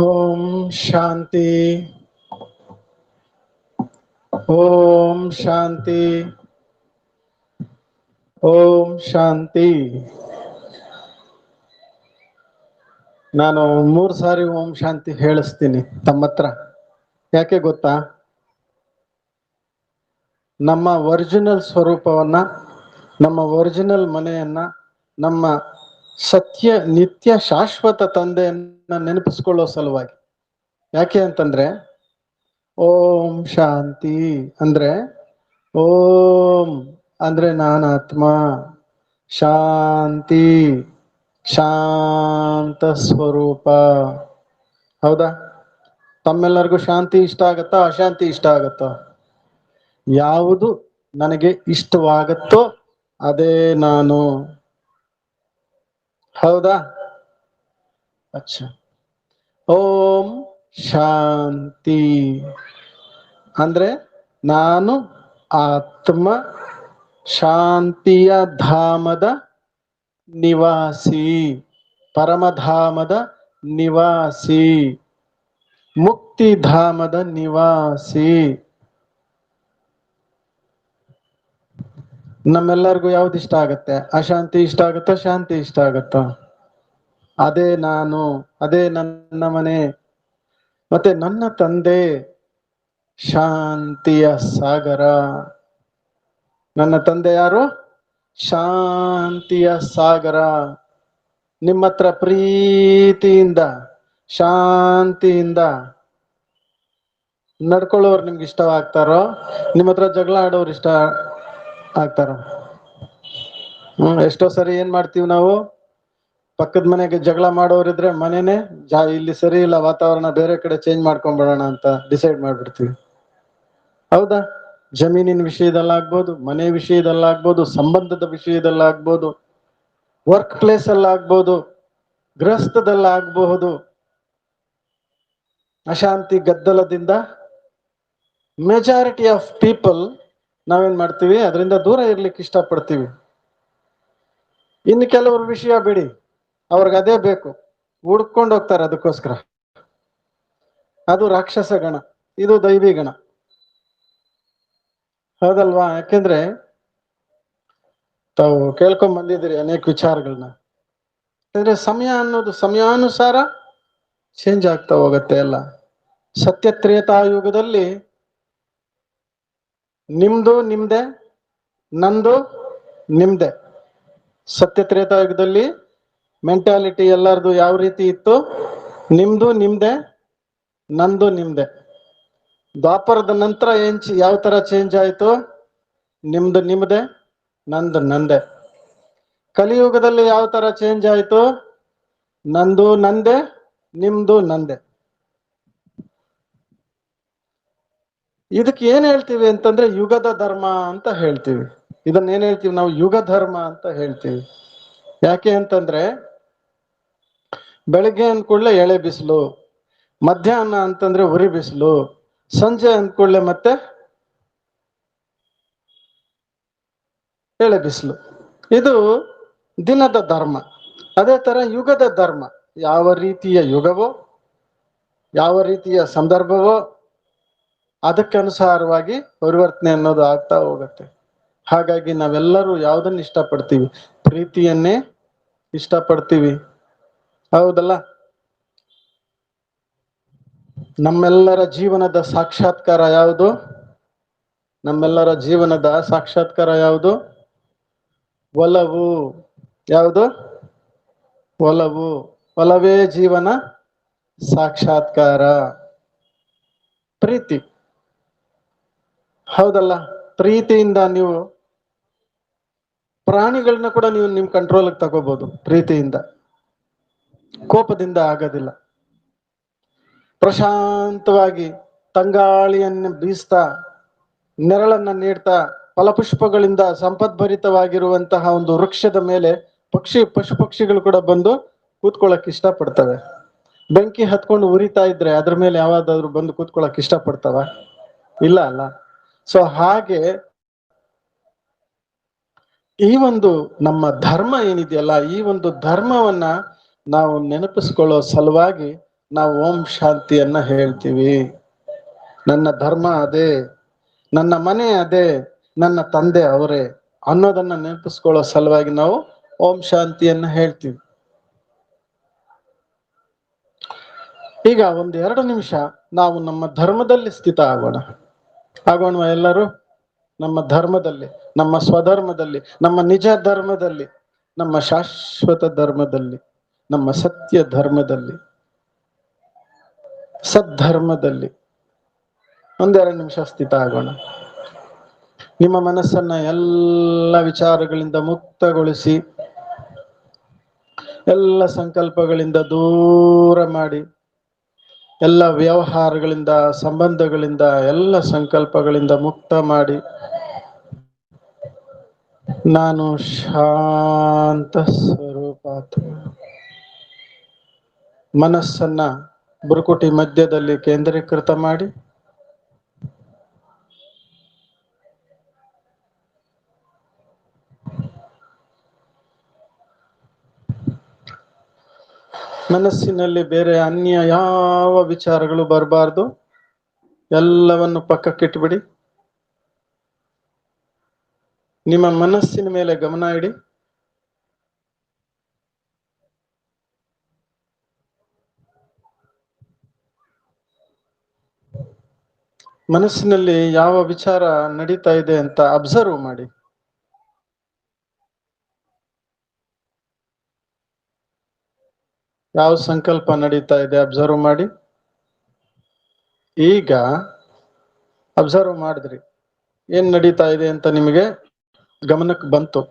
ಓಂ ಶಾಂತಿ. ಓಂ ಶಾಂತಿ. ಓಂ ಶಾಂತಿ. ನಾನು 3 ಸಾರಿ ಓಂ ಶಾಂತಿ ಹೇಳಿಸ್ತೀನಿ ತಮ್ಮ ಹತ್ರ. ಯಾಕೆ ಗೊತ್ತಾ? ನಮ್ಮ ಒರಿಜಿನಲ್ ಸ್ವರೂಪವನ್ನ, ನಮ್ಮ ಒರಿಜಿನಲ್ ಮನೆಯನ್ನ, ನಮ್ಮ ಸತ್ಯ ನಿತ್ಯ ಶಾಶ್ವತ ತಂದೆಯನ್ನ ನೆನಪಿಸ್ಕೊಳ್ಳೋ ಸಲುವಾಗಿ. ಯಾಕೆ ಅಂತಂದ್ರೆ, ಓಂ ಶಾಂತಿ ಅಂದ್ರೆ ಓಂ ಅಂದ್ರೆ ನಾನಾತ್ಮ, ಶಾಂತಿ ಶಾಂತ ಸ್ವರೂಪ. ಹೌದಾ? ತಮ್ಮೆಲ್ಲರಿಗೂ ಶಾಂತಿ ಇಷ್ಟ ಆಗತ್ತಾ, ಅಶಾಂತಿ ಇಷ್ಟ ಆಗತ್ತೋ? ಯಾವುದು ನನಗೆ ಇಷ್ಟವಾಗತ್ತೋ ಅದೇ ನಾನು. ಹೌದಾ? ಅಚ್ಚ. ಓಂ ಶಾಂತಿ ಅಂದ್ರೆ ನಾನು ಆತ್ಮ, ಶಾಂತಿಯ ಧಾಮದ ನಿವಾಸಿ, ಪರಮಧಾಮದ ನಿವಾಸಿ, ಮುಕ್ತಿಧಾಮದ ನಿವಾಸಿ. ನಮ್ಮೆಲ್ಲರಿಗೂ ಯಾವ್ದು ಇಷ್ಟ ಆಗತ್ತೆ? ಅಶಾಂತಿ ಇಷ್ಟ ಆಗತ್ತೋ, ಶಾಂತಿ ಇಷ್ಟ ಆಗತ್ತೋ? ಅದೇ ನಾನು, ಅದೇ ನನ್ನ ಮನೆ. ಮತ್ತೆ ನನ್ನ ತಂದೆ ಶಾಂತಿಯ ಸಾಗರ. ನನ್ನ ತಂದೆ ಯಾರು? ಶಾಂತಿಯ ಸಾಗರ. ನಿಮ್ಮ ಹತ್ರ ಪ್ರೀತಿಯಿಂದ, ಶಾಂತಿಯಿಂದ ನಡ್ಕೊಳ್ಳೋರು ನಿಮ್ಗೆ ಇಷ್ಟವಾಗ್ತಾರೋ? ನಿಮ್ಮ ಹತ್ರ ಜಗಳ ಆಡೋರು ಇಷ್ಟ ಆಗ್ತಾರೋ? ಎಷ್ಟೋ ಸರಿ ಏನ್ ಮಾಡ್ತೀವಿ ನಾವು? ಪಕ್ಕದ ಮನೆಗೆ ಜಗಳ ಮಾಡೋರಿದ್ರೆ ಮನೆನೇ ಇಲ್ಲಿ ಸರಿ ಇಲ್ಲ, ವಾತಾವರಣ ಬೇರೆ ಕಡೆ ಚೇಂಜ್ ಮಾಡ್ಕೊಂಡ್ಬಿಡೋಣ ಅಂತ ಡಿಸೈಡ್ ಮಾಡ್ಬಿಡ್ತೀವಿ. ಹೌದಾ? ಜಮೀನಿನ ವಿಷಯದಲ್ಲಾಗ್ಬೋದು, ಮನೆ ವಿಷಯದಲ್ಲಾಗ್ಬೋದು, ಸಂಬಂಧದ ವಿಷಯದಲ್ಲಾಗ್ಬೋದು, ವರ್ಕ್ ಪ್ಲೇಸ್ ಅಲ್ಲಾಗ್ಬೋದು, ಗೃಹಸ್ಥದಲ್ಲಾಗಬಹುದು. ಅಶಾಂತಿ ಗದ್ದಲದಿಂದ ಮೆಜಾರಿಟಿ ಆಫ್ ಪೀಪಲ್ ನಾವೇನ್ ಮಾಡ್ತೀವಿ? ಅದರಿಂದ ದೂರ ಇರ್ಲಿಕ್ಕೆ ಇಷ್ಟಪಡ್ತೀವಿ. ಇನ್ನು ಕೆಲವರು ವಿಷಯ ಬಿಡಿ, ಅವ್ರಿಗೆ ಅದೇ ಬೇಕು, ಹುಡ್ಕೊಂಡು ಹೋಗ್ತಾರೆ ಅದಕ್ಕೋಸ್ಕರ. ಅದು ರಾಕ್ಷಸ ಗಣ, ಇದು ದೈವಿ ಗಣ. ಹೌದಲ್ವಾ? ಯಾಕೆಂದ್ರೆ ತಾವು ಕೇಳ್ಕೊಂಡ್ ಬಂದಿದ್ದೀರಿ ಅನೇಕ ವಿಚಾರಗಳನ್ನ. ಯಾಕಂದ್ರೆ ಸಮಯ ಅನ್ನೋದು ಸಮಯಾನುಸಾರ ಚೇಂಜ್ ಆಗ್ತಾ ಹೋಗತ್ತೆ ಎಲ್ಲ. ಸತ್ಯ ತ್ರೇತಾಯುಗದಲ್ಲಿ ನಿಮ್ದು ನಿಮ್ದೆ, ನಂದು ನಿಮ್ದೆ. ಸತ್ಯ ತ್ರೇತಾಯುಗದಲ್ಲಿ ಮೆಂಟಾಲಿಟಿ ಎಲ್ಲರದು ಯಾವ ರೀತಿ ಇತ್ತು? ನಿಮ್ದು ನಿಮ್ದೆ, ನಂದು ನಿಮ್ದೆ. ದ್ವಾಪರದ ನಂತರ ಯಾವ ತರ ಚೇಂಜ್ ಆಯ್ತು? ನಿಮ್ದು ನಿಮ್ದೆ, ನಂದು ನಂದೆ. ಕಲಿಯುಗದಲ್ಲಿ ಯಾವ ತರ ಚೇಂಜ್ ಆಯ್ತು? ನಂದು ನಂದೆ, ನಿಮ್ದು ನಂದೆ. ಇದಕ್ಕೆ ಏನ್ ಹೇಳ್ತೀವಿ ಅಂತಂದ್ರೆ ಯುಗದ ಧರ್ಮ ಅಂತ ಹೇಳ್ತೀವಿ. ಇದನ್ನ ಏನ್ ಹೇಳ್ತೀವಿ ನಾವು? ಯುಗ ಧರ್ಮ ಅಂತ ಹೇಳ್ತೀವಿ. ಯಾಕೆ ಅಂತಂದ್ರೆ ಬೆಳಗ್ಗೆ ಅಂದ್ಕೂಡ್ಲೆ ಎಳೆ ಬಿಸಿಲು, ಮಧ್ಯಾಹ್ನ ಅಂತಂದ್ರೆ ಉರಿ ಬಿಸಿಲು, ಸಂಜೆ ಅಂದ್ಕೂಡ್ಲೆ ಮತ್ತೆ ಎಳೆ ಬಿಸಿಲು. ಇದು ದಿನದ ಧರ್ಮ. ಅದೇ ತರ ಯುಗದ ಧರ್ಮ. ಯಾವ ರೀತಿಯ ಯುಗವೋ, ಯಾವ ರೀತಿಯ ಸಂದರ್ಭವೋ ಅದಕ್ಕನುಸಾರವಾಗಿ ಪರಿವರ್ತನೆ ಅನ್ನೋದು ಆಗ್ತಾ ಹೋಗುತ್ತೆ. ಹಾಗಾಗಿ ನಾವೆಲ್ಲರೂ ಯಾವುದನ್ನ ಇಷ್ಟಪಡ್ತೀವಿ? ಪ್ರೀತಿಯನ್ನೇ ಇಷ್ಟಪಡ್ತೀವಿ. ಹೌದಲ್ಲ? ನಮ್ಮೆಲ್ಲರ ಜೀವನದ ಸಾಕ್ಷಾತ್ಕಾರ ಯಾವುದು? ನಮ್ಮೆಲ್ಲರ ಜೀವನದ ಸಾಕ್ಷಾತ್ಕಾರ ಯಾವುದು? ಒಲವು. ಯಾವುದು? ಒಲವು. ಒಲವೇ ಜೀವನ ಸಾಕ್ಷಾತ್ಕಾರ. ಪ್ರೀತಿ. ಹೌದಲ್ಲ? ಪ್ರೀತಿಯಿಂದ ನೀವು ಪ್ರಾಣಿಗಳನ್ನ ಕೂಡ ನೀವು ನಿಮ್ ಕಂಟ್ರೋಲ್ಗೆ ತಗೋಬಹುದು. ಪ್ರೀತಿಯಿಂದ, ಕೋಪದಿಂದ ಆಗೋದಿಲ್ಲ. ಪ್ರಶಾಂತವಾಗಿ ತಂಗಾಳಿಯನ್ನು ಬೀಸ್ತಾ, ನೆರಳನ್ನ ನೀಡ್ತಾ, ಫಲಪುಷ್ಪಗಳಿಂದ ಸಂಪದ್ಭರಿತವಾಗಿರುವಂತಹ ಒಂದು ವೃಕ್ಷದ ಮೇಲೆ ಪಶು ಪಕ್ಷಿಗಳು ಕೂಡ ಬಂದು ಕೂತ್ಕೊಳ್ಳಕ್ ಇಷ್ಟಪಡ್ತವೆ. ಬೆಂಕಿ ಹತ್ಕೊಂಡು ಉರಿತಾ ಇದ್ರೆ ಅದ್ರ ಮೇಲೆ ಯಾವ್ದಾದ್ರು ಬಂದು ಕೂತ್ಕೊಳ್ಳಕ್ ಇಷ್ಟಪಡ್ತವ? ಇಲ್ಲ ಅಲ್ಲ? ಸೊ ಹಾಗೆ ಈ ಒಂದು ನಮ್ಮ ಧರ್ಮ ಏನಿದೆಯಲ್ಲ, ಈ ಒಂದು ಧರ್ಮವನ್ನ ನಾವು ನೆನಪಿಸ್ಕೊಳ್ಳೋ ಸಲುವಾಗಿ ನಾವು ಓಂ ಶಾಂತಿಯನ್ನ ಹೇಳ್ತೀವಿ. ನನ್ನ ಧರ್ಮ ಅದೇ, ನನ್ನ ಮನೆ ಅದೇ, ನನ್ನ ತಂದೆ ಅವರೇ ಅನ್ನೋದನ್ನ ನೆನಪಿಸ್ಕೊಳ್ಳೋ ಸಲುವಾಗಿ ನಾವು ಓಂ ಶಾಂತಿಯನ್ನ ಹೇಳ್ತೀವಿ. ಈಗ ಒಂದು 2 ನಿಮಿಷ ನಾವು ನಮ್ಮ ಧರ್ಮದಲ್ಲಿ ಸ್ಥಿತ ಆಗೋಣವಾ ಎಲ್ಲರೂ? ನಮ್ಮ ಧರ್ಮದಲ್ಲಿ, ನಮ್ಮ ಸ್ವಧರ್ಮದಲ್ಲಿ, ನಮ್ಮ ನಿಜ ಧರ್ಮದಲ್ಲಿ, ನಮ್ಮ ಶಾಶ್ವತ ಧರ್ಮದಲ್ಲಿ, ನಮ್ಮ ಸತ್ಯ ಧರ್ಮದಲ್ಲಿ, ಸದ್ಧರ್ಮದಲ್ಲಿ 1-2 ನಿಮಿಷ ಸ್ಥಿತ ಆಗೋಣ. ನಿಮ್ಮ ಮನಸ್ಸನ್ನ ಎಲ್ಲ ವಿಚಾರಗಳಿಂದ ಮುಕ್ತಗೊಳಿಸಿ, ಎಲ್ಲ ಸಂಕಲ್ಪಗಳಿಂದ ದೂರ ಮಾಡಿ, ಎಲ್ಲ ವ್ಯವಹಾರಗಳಿಂದ, ಸಂಬಂಧಗಳಿಂದ, ಎಲ್ಲ ಸಂಕಲ್ಪಗಳಿಂದ ಮುಕ್ತ ಮಾಡಿ, ನಾನು ಶಾಂತ ಸ್ವರೂಪಾತ್ಮ. ಮನಸ್ಸನ್ನ ಬುರುಕುಟಿ ಮಧ್ಯದಲ್ಲಿ ಕೇಂದ್ರೀಕೃತ ಮಾಡಿ, ಮನಸ್ಸಿನಲ್ಲಿ ಬೇರೆ ಅನ್ಯ ಯಾವ ವಿಚಾರಗಳು ಬರಬಾರ್ದು. ಎಲ್ಲವನ್ನು ಪಕ್ಕಕ್ಕಿಟ್ಬಿಡಿ. ನಿಮ್ಮ ಮನಸ್ಸಿನ ಮೇಲೆ ಗಮನ ಇಡಿ. ಮನಸ್ಸಿನಲ್ಲಿ ಯಾವ ವಿಚಾರ ನಡೀತಾ ಇದೆ ಅಂತ ಅಬ್ಸರ್ವ್ ಮಾಡಿ. ಯಾವ ಸಂಕಲ್ಪ ನಡೀತಾ ಇದೆ ಅಬ್ಸರ್ವ್ ಮಾಡಿ. ಈಗ ಅಬ್ಸರ್ವ್ ಮಾಡಿದ್ರಿ, ಏನ್ ನಡೀತಾ ಇದೆ ಅಂತ ನಿಮಗೆ ಗಮನಕ್ಕೆ ಬಂತು.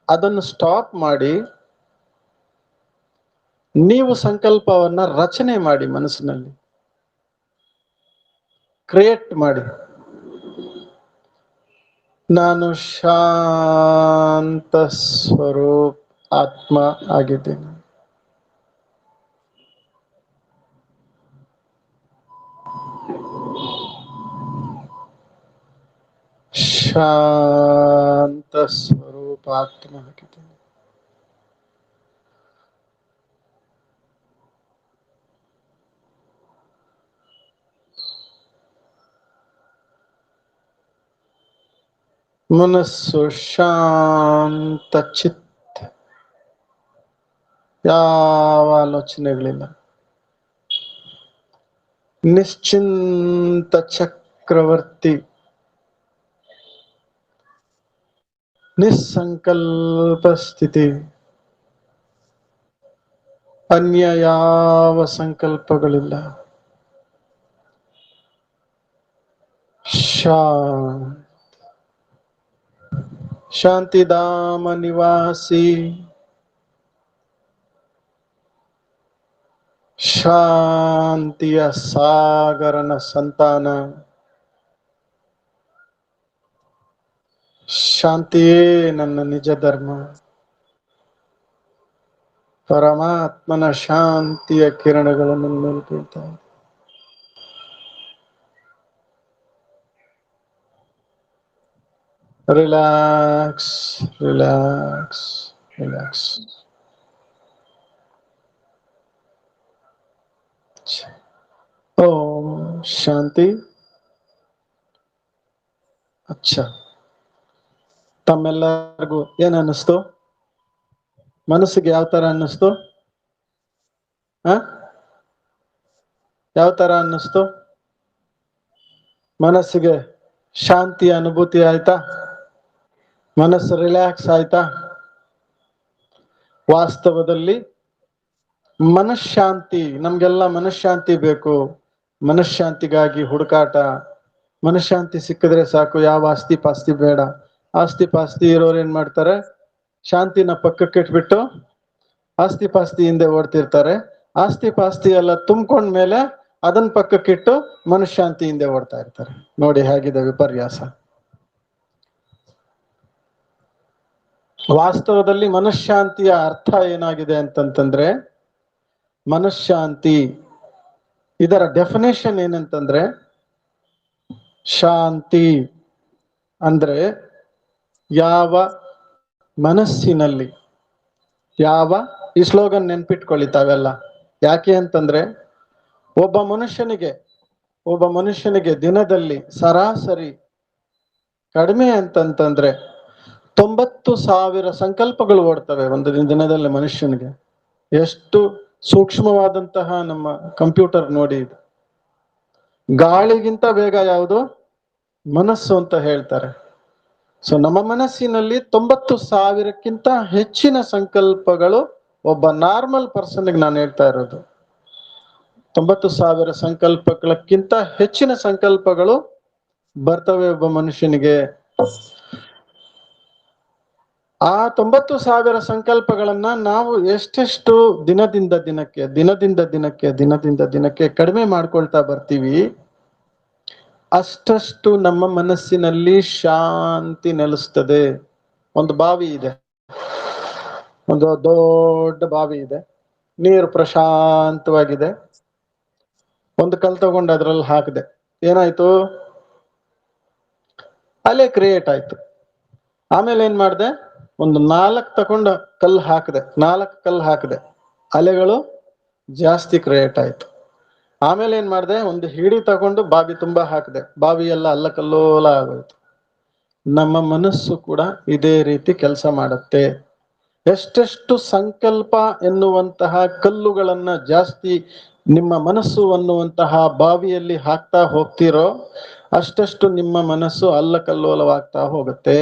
ಅದನ್ನು ಸ್ಟಾಪ್ ಮಾಡಿ, ನೀವು ಸಂಕಲ್ಪವನ್ನ ರಚನೆ ಮಾಡಿ, ಮನಸ್ಸಿನಲ್ಲಿ ಕ್ರಿಯೇಟ್ ಮಾಡಿ. ನಾನು ಶಾಂತ ಸ್ವರೂಪ ಆತ್ಮ ಆಗಿದ್ದೇನೆ. ಶಾಂತ ಸ್ವರೂಪ ಆತ್ಮ ಆಗಿದ್ದೇನೆ. ಮನಸ್ಸು ಶಾಂತ ಚಿತ್ತ, ಯಾವ ಆಲೋಚನೆಗಳಿಲ್ಲ. ನಿಶ್ಚಿಂತ ಚಕ್ರವರ್ತಿ, ನಿಸ್ಸಂಕಲ್ಪ ಸ್ಥಿತಿ, ಅನ್ಯ ಯಾವ ಸಂಕಲ್ಪಗಳಿಲ್ಲ. ಶಾಂತಿಧಾಮ ನಿವಾಸಿ, ಶಾಂತಿಯ ಸಾಗರನ ಸಂತಾನ, ಶಾಂತಿಯೇ ನನ್ನ ನಿಜ ಧರ್ಮ. ಪರಮಾತ್ಮನ ಶಾಂತಿಯ ಕಿರಣಗಳನ್ನು ಮೇಲೆ ಬೀಳ್ತಾ ಇದೆ. Relax, relax, relax. Om Shanti. ಅಚ್ಚಾ, ತಮ್ಮೆಲ್ಲರಿಗೂ ಏನ್ ಅನ್ನಿಸ್ತು? ಮನಸ್ಸಿಗೆ ಯಾವ ತರ ಅನ್ನಿಸ್ತು? ಯಾವ ತರ ಅನ್ನಿಸ್ತು? ಮನಸ್ಸಿಗೆ ಶಾಂತಿಯ ಅನುಭೂತಿ ಆಯ್ತಾ? ಮನಸ್ಸು ರಿಲ್ಯಾಕ್ಸ್ ಆಯ್ತಾ? ವಾಸ್ತವದಲ್ಲಿ ಮನಃಶಾಂತಿ, ನಮ್ಗೆಲ್ಲ ಮನಃಶಾಂತಿ ಬೇಕು. ಮನಃಶಾಂತಿಗಾಗಿ ಹುಡುಕಾಟ. ಮನಃಶಾಂತಿ ಸಿಕ್ಕಿದ್ರೆ ಸಾಕು, ಯಾವ ಆಸ್ತಿ ಪಾಸ್ತಿ ಬೇಡ. ಆಸ್ತಿ ಪಾಸ್ತಿ ಇರೋರು ಏನ್ ಮಾಡ್ತಾರೆ? ಶಾಂತಿನ ಪಕ್ಕಕ್ಕೆ ಇಟ್ಬಿಟ್ಟು ಆಸ್ತಿ ಪಾಸ್ತಿ ಹಿಂದೆ ಓಡ್ತಿರ್ತಾರೆ. ಆಸ್ತಿ ಪಾಸ್ತಿ ಎಲ್ಲ ತುಂಬ್ಕೊಂಡ್ಮೇಲೆ ಅದನ್ನ ಪಕ್ಕಕ್ಕಿಟ್ಟು ಮನಃಶಾಂತಿ ಹಿಂದೆ ಓಡ್ತಾ ಇರ್ತಾರೆ. ನೋಡಿ ಹೇಗಿದೆ ವಿಪರ್ಯಾಸ. ವಾಸ್ತವದಲ್ಲಿ ಮನಃಶಾಂತಿಯ ಅರ್ಥ ಏನಾಗಿದೆ ಅಂತಂತಂದ್ರೆ, ಮನಃಶಾಂತಿ ಇದರ ಡೆಫಿನೇಷನ್ ಏನಂತಂದ್ರೆ, ಶಾಂತಿ ಅಂದ್ರೆ ಯಾವ ಮನಸ್ಸಿನಲ್ಲಿ, ಯಾವ, ಈ ಸ್ಲೋಗನ್ ನೆನ್ಪಿಟ್ಕೊಳ್ಳಿ ತಾವೆಲ್ಲ. ಯಾಕೆ ಅಂತಂದ್ರೆ ಒಬ್ಬ ಮನುಷ್ಯನಿಗೆ ದಿನದಲ್ಲಿ ಸರಾಸರಿ ಕಡಿಮೆ ಅಂತಂತಂದ್ರೆ 90,000 ಸಂಕಲ್ಪಗಳು ಓಡ್ತವೆ ಒಂದು ದಿನದಲ್ಲಿ ಮನುಷ್ಯನಿಗೆ. ಎಷ್ಟು ಸೂಕ್ಷ್ಮವಾದಂತಹ ನಮ್ಮ ಕಂಪ್ಯೂಟರ್ ನೋಡಿ ಇದು. ಗಾಳಿಗಿಂತ ಬೇಗ ಯಾವುದು? ಮನಸ್ಸು ಅಂತ ಹೇಳ್ತಾರೆ. ಸೊ ನಮ್ಮ ಮನಸ್ಸಿನಲ್ಲಿ 90,000ಕ್ಕಿಂತ ಹೆಚ್ಚಿನ ಸಂಕಲ್ಪಗಳು ಒಬ್ಬ ನಾರ್ಮಲ್ ಪರ್ಸನ್ಗೆ ನಾನು ಹೇಳ್ತಾ ಇರೋದು. 90,000 ಸಂಕಲ್ಪಗಳಕ್ಕಿಂತ ಹೆಚ್ಚಿನ ಸಂಕಲ್ಪಗಳು ಬರ್ತವೆ ಒಬ್ಬ ಮನುಷ್ಯನಿಗೆ. ಆ 90,000 ಸಂಕಲ್ಪಗಳನ್ನ ನಾವು ಎಷ್ಟೆಷ್ಟು ದಿನದಿಂದ ದಿನಕ್ಕೆ ಕಡಿಮೆ ಮಾಡ್ಕೊಳ್ತಾ ಬರ್ತೀವಿ, ಅಷ್ಟಷ್ಟು ನಮ್ಮ ಮನಸ್ಸಿನಲ್ಲಿ ಶಾಂತಿ ನೆಲೆಸ್ತದೆ. ಒಂದು ಬಾವಿ ಇದೆ, ಒಂದು ದೊಡ್ಡ ಬಾವಿ ಇದೆ, ನೀರು ಪ್ರಶಾಂತವಾಗಿದೆ. ಒಂದು ಕಲ್ ತಗೊಂಡು ಅದ್ರಲ್ಲಿ ಹಾಕಿದೆ, ಏನಾಯ್ತು? ಅಲೆ ಕ್ರಿಯೇಟ್ ಆಯ್ತು. ಆಮೇಲೆ ಏನ್ ಮಾಡಿದೆ? ಒಂದು 4 ತಗೊಂಡು ಕಲ್ಲು ಹಾಕಿದೆ, 4 ಕಲ್ಲು ಹಾಕಿದೆ, ಅಲೆಗಳು ಜಾಸ್ತಿ ಕ್ರಿಯೇಟ್ ಆಯ್ತು. ಆಮೇಲೆ ಏನ್ ಮಾಡಿದೆ? ಒಂದು ಹಿಡಿ ತಗೊಂಡು ಬಾವಿ ತುಂಬಾ ಹಾಕಿದೆ, ಬಾವಿ ಎಲ್ಲ ಅಲ್ಲಕಲ್ಲೋಲ ಆಗೋಯ್ತು. ನಮ್ಮ ಮನಸ್ಸು ಕೂಡ ಇದೇ ರೀತಿ ಕೆಲಸ ಮಾಡುತ್ತೆ. ಎಷ್ಟೆಷ್ಟು ಸಂಕಲ್ಪ ಎನ್ನುವಂತಹ ಕಲ್ಲುಗಳನ್ನ ಜಾಸ್ತಿ ನಿಮ್ಮ ಮನಸ್ಸು ಅನ್ನುವಂತಹ ಬಾವಿಯಲ್ಲಿ ಹಾಕ್ತಾ ಹೋಗ್ತಿರೋ ಅಷ್ಟಷ್ಟು ನಿಮ್ಮ ಮನಸ್ಸು ಅಲ್ಲಕಲ್ಲೋಲವಾಗ್ತಾ ಹೋಗುತ್ತೆ.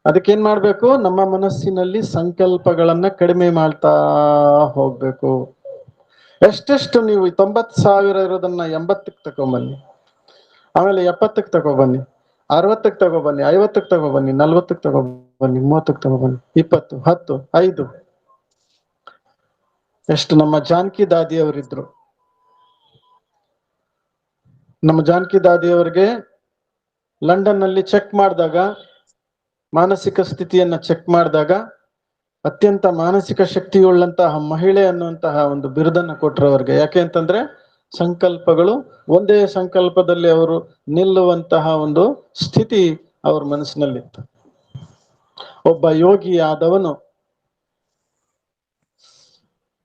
ಅದಕ್ಕೇನ್ ಮಾಡ್ಬೇಕು? ನಮ್ಮ ಮನಸ್ಸಿನಲ್ಲಿ ಸಂಕಲ್ಪಗಳನ್ನ ಕಡಿಮೆ ಮಾಡ್ತಾ ಹೋಗ್ಬೇಕು. ಎಷ್ಟೆಷ್ಟು ನೀವು 90,000 ಇರೋದನ್ನ 80ಕ್ಕೆ ತಗೊಂಬನ್ನಿ, ಆಮೇಲೆ 70ಕ್ಕೆ ತಗೊಬನ್ನಿ, 60ಕ್ಕೆ ತಗೊಬನ್ನಿ, 50ಕ್ಕೆ ತಗೊಬನ್ನಿ, 40ಕ್ಕೆ ತಗೊಬನ್ನಿ, 30ಕ್ಕೆ ತಗೊಬನ್ನಿ, 20, 10, 5. ಎಷ್ಟು ನಮ್ಮ ಜಾನಕಿ ದಾದಿಯವರಿದ್ರು. ನಮ್ಮ ಜಾನಕಿ ದಾದಿಯವರಿಗೆ ಲಂಡನ್ ನಲ್ಲಿ ಚೆಕ್ ಮಾಡಿದಾಗ, ಮಾನಸಿಕ ಸ್ಥಿತಿಯನ್ನ ಚೆಕ್ ಮಾಡಿದಾಗ ಅತ್ಯಂತ ಮಾನಸಿಕ ಶಕ್ತಿಯುಳ್ಳಂತಹ ಮಹಿಳೆ ಅನ್ನುವಂತಹ ಒಂದು ಬಿರುದನ್ನ ಕೊಟ್ರು ಅವ್ರಿಗೆ. ಯಾಕೆ ಅಂತಂದ್ರೆ ಸಂಕಲ್ಪಗಳು, ಒಂದೇ ಸಂಕಲ್ಪದಲ್ಲಿ ಅವರು ನಿಲ್ಲುವಂತಹ ಒಂದು ಸ್ಥಿತಿ ಅವ್ರ ಮನಸ್ಸಿನಲ್ಲಿತ್ತು. ಒಬ್ಬ ಯೋಗಿ ಆದವನು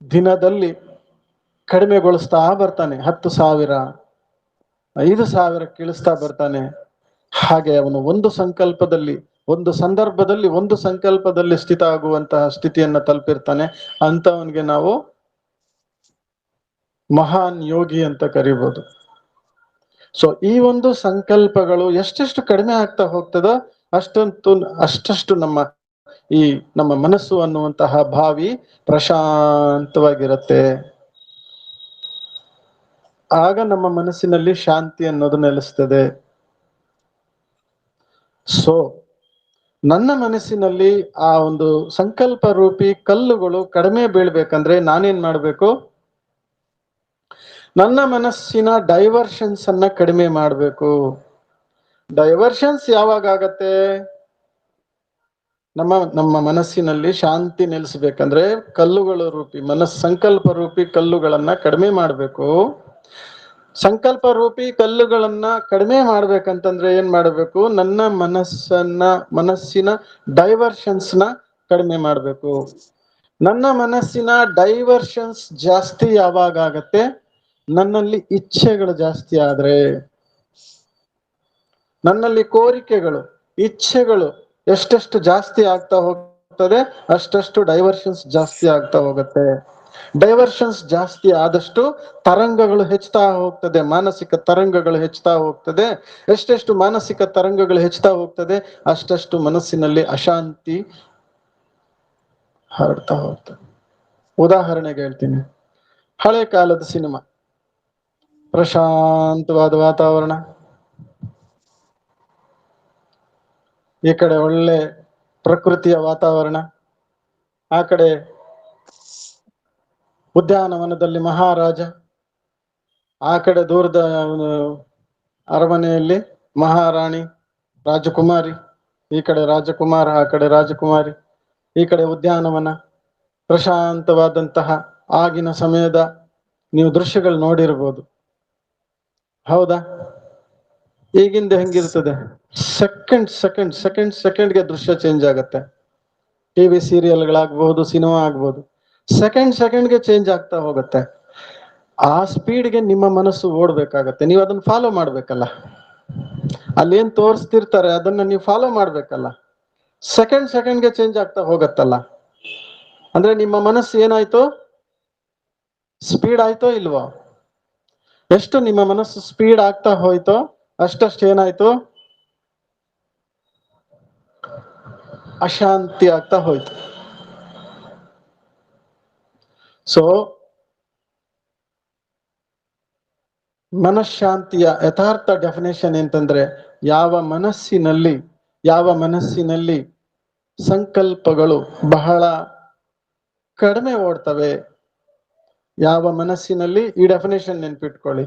ದಿನದಲ್ಲಿ ಕಡಿಮೆಗೊಳಿಸ್ತಾ ಬರ್ತಾನೆ, 10,000, 5,000 ಇಳಿಸ್ತಾ ಬರ್ತಾನೆ. ಹಾಗೆ ಅವನು ಒಂದು ಸಂಕಲ್ಪದಲ್ಲಿ, ಒಂದು ಸಂದರ್ಭದಲ್ಲಿ, ಒಂದು ಸಂಕಲ್ಪದಲ್ಲಿ ಸ್ಥಿತ ಆಗುವಂತಹ ಸ್ಥಿತಿಯನ್ನ ತಲುಪಿರ್ತಾನೆ. ಅಂತವನ್ಗೆ ನಾವು ಮಹಾನ್ ಯೋಗಿ ಅಂತ ಕರಿಬಹುದು. ಸೊ ಈ ಒಂದು ಸಂಕಲ್ಪಗಳು ಎಷ್ಟೆಷ್ಟು ಕಡಿಮೆ ಆಗ್ತಾ ಹೋಗ್ತದೋ ಅಷ್ಟಷ್ಟು ನಮ್ಮ ಮನಸ್ಸು ಅನ್ನುವಂತಹ ಭಾವಿ ಪ್ರಶಾಂತವಾಗಿರುತ್ತೆ. ಆಗ ನಮ್ಮ ಮನಸ್ಸಿನಲ್ಲಿ ಶಾಂತಿ ಅನ್ನೋದು ನೆಲೆಸ್ತದೆ. ಸೊ ನನ್ನ ಮನಸ್ಸಿನಲ್ಲಿ ಆ ಒಂದು ಸಂಕಲ್ಪ ರೂಪಿ ಕಲ್ಲುಗಳು ಕಡಿಮೆ ಬೀಳ್ಬೇಕಂದ್ರೆ ನಾನೇನ್ ಮಾಡ್ಬೇಕು? ನನ್ನ ಮನಸ್ಸಿನ ಡೈವರ್ಷನ್ಸ್ ಅನ್ನ ಕಡಿಮೆ ಮಾಡ್ಬೇಕು. ಡೈವರ್ಷನ್ಸ್ ಯಾವಾಗ ಆಗತ್ತೆ? ನಮ್ಮ ಮನಸ್ಸಿನಲ್ಲಿ ಶಾಂತಿ ನೆಲೆಸ್ಬೇಕಂದ್ರೆ ಕಲ್ಲುಗಳು ರೂಪಿ ಸಂಕಲ್ಪ ರೂಪಿ ಕಲ್ಲುಗಳನ್ನ ಕಡಿಮೆ ಮಾಡ್ಬೇಕು. ಸಂಕಲ್ಪ ರೂಪಿ ಕಲ್ಲುಗಳನ್ನ ಕಡಿಮೆ ಮಾಡ್ಬೇಕಂತಂದ್ರೆ ಏನ್ ಮಾಡಬೇಕು? ನನ್ನ ಮನಸ್ಸಿನ ಡೈವರ್ಷನ್ಸ್ ನ ಕಡಿಮೆ ಮಾಡ್ಬೇಕು. ನನ್ನ ಮನಸ್ಸಿನ ಡೈವರ್ಷನ್ಸ್ ಜಾಸ್ತಿ ಯಾವಾಗ ಆಗತ್ತೆ? ನನ್ನಲ್ಲಿ ಇಚ್ಛೆಗಳು ಜಾಸ್ತಿ ಆದ್ರೆ, ನನ್ನಲ್ಲಿ ಕೋರಿಕೆಗಳು, ಇಚ್ಛೆಗಳು ಎಷ್ಟೆಷ್ಟು ಜಾಸ್ತಿ ಆಗ್ತಾ ಹೋಗ್ತದೆ ಅಷ್ಟಷ್ಟು ಡೈವರ್ಷನ್ಸ್ ಜಾಸ್ತಿ ಆಗ್ತಾ ಹೋಗುತ್ತೆ. ಡೈವರ್ಷನ್ಸ್ ಜಾಸ್ತಿ ಆದಷ್ಟು ತರಂಗಗಳು ಹೆಚ್ಚುತ್ತಾ ಹೋಗ್ತದೆ, ಮಾನಸಿಕ ತರಂಗಗಳು ಹೆಚ್ಚುತ್ತಾ ಹೋಗ್ತದೆ. ಎಷ್ಟೆಷ್ಟು ಮಾನಸಿಕ ತರಂಗಗಳು ಹೆಚ್ಚುತ್ತಾ ಹೋಗ್ತದೆ ಅಷ್ಟಷ್ಟು ಮನಸ್ಸಿನಲ್ಲಿ ಅಶಾಂತಿ ಹರಡ್ತಾ ಹೋಗ್ತದೆ. ಉದಾಹರಣೆಗೆ ಹೇಳ್ತೀನಿ, ಹಳೆ ಕಾಲದ ಸಿನಿಮಾ, ಪ್ರಶಾಂತವಾದ ವಾತಾವರಣ, ಈ ಕಡೆ ಒಳ್ಳೆ ಪ್ರಕೃತಿಯ ವಾತಾವರಣ, ಆ ಕಡೆ ಉದ್ಯಾನವನದಲ್ಲಿ ಮಹಾರಾಜ, ಆ ಕಡೆ ದೂರದ ಅರಮನೆಯಲ್ಲಿ ಮಹಾರಾಣಿ, ರಾಜಕುಮಾರಿ, ಈ ಕಡೆ ರಾಜಕುಮಾರ, ಆ ಕಡೆ ರಾಜಕುಮಾರಿ, ಈ ಕಡೆ ಉದ್ಯಾನವನ. ಪ್ರಶಾಂತವಾದಂತಹ ಆಗಿನ ಸಮಯದ ನೀವು ದೃಶ್ಯಗಳು ನೋಡಿರ್ಬೋದು, ಹೌದಾ? ಈಗಿಂದ ಹೆಂಗಿರ್ತದೆ? ಸೆಕೆಂಡ್ಗೆ ದೃಶ್ಯ ಚೇಂಜ್ ಆಗತ್ತೆ. ಟಿವಿ ಸೀರಿಯಲ್ಗಳಾಗ್ಬಹುದು, ಸಿನಿಮಾ ಆಗ್ಬಹುದು, ಸೆಕೆಂಡ್ಗೆ ಚೇಂಜ್ ಆಗ್ತಾ ಹೋಗುತ್ತೆ. ಆ ಸ್ಪೀಡ್ಗೆ ನಿಮ್ಮ ಮನಸ್ಸು ಓಡ್ಬೇಕಾಗತ್ತೆ, ನೀವು ಅದನ್ನ ಫಾಲೋ ಮಾಡ್ಬೇಕಲ್ಲ. ಅಲ್ಲೇನ್ ತೋರಿಸ್ತಿರ್ತಾರೆ ಅದನ್ನ ನೀವು ಫಾಲೋ ಮಾಡ್ಬೇಕಲ್ಲ. ಸೆಕೆಂಡ್ಗೆ ಚೇಂಜ್ ಆಗ್ತಾ ಹೋಗತ್ತಲ್ಲ. ಅಂದ್ರೆ ನಿಮ್ಮ ಮನಸ್ಸು ಏನಾಯ್ತು, ಸ್ಪೀಡ್ ಆಯ್ತೋ ಇಲ್ವೋ? ಎಷ್ಟು ನಿಮ್ಮ ಮನಸ್ಸು ಸ್ಪೀಡ್ ಆಗ್ತಾ ಹೋಯ್ತೋ ಅಷ್ಟಷ್ಟು ಏನಾಯ್ತು, ಅಶಾಂತಿ ಆಗ್ತಾ ಹೋಯ್ತು. ಸೊ ಮನಃಶಾಂತಿಯ ಯಥಾರ್ಥ ಡೆಫಿನೇಷನ್ ಅಂತಂದ್ರೆ, ಯಾವ ಮನಸ್ಸಿನಲ್ಲಿ ಸಂಕಲ್ಪಗಳು ಬಹಳ ಕಡಿಮೆ ಓಡ್ತವೆ, ಯಾವ ಮನಸ್ಸಿನಲ್ಲಿ, ಈ ಡೆಫಿನೇಷನ್ ನೆನ್ಪಿಟ್ಕೊಳ್ಳಿ,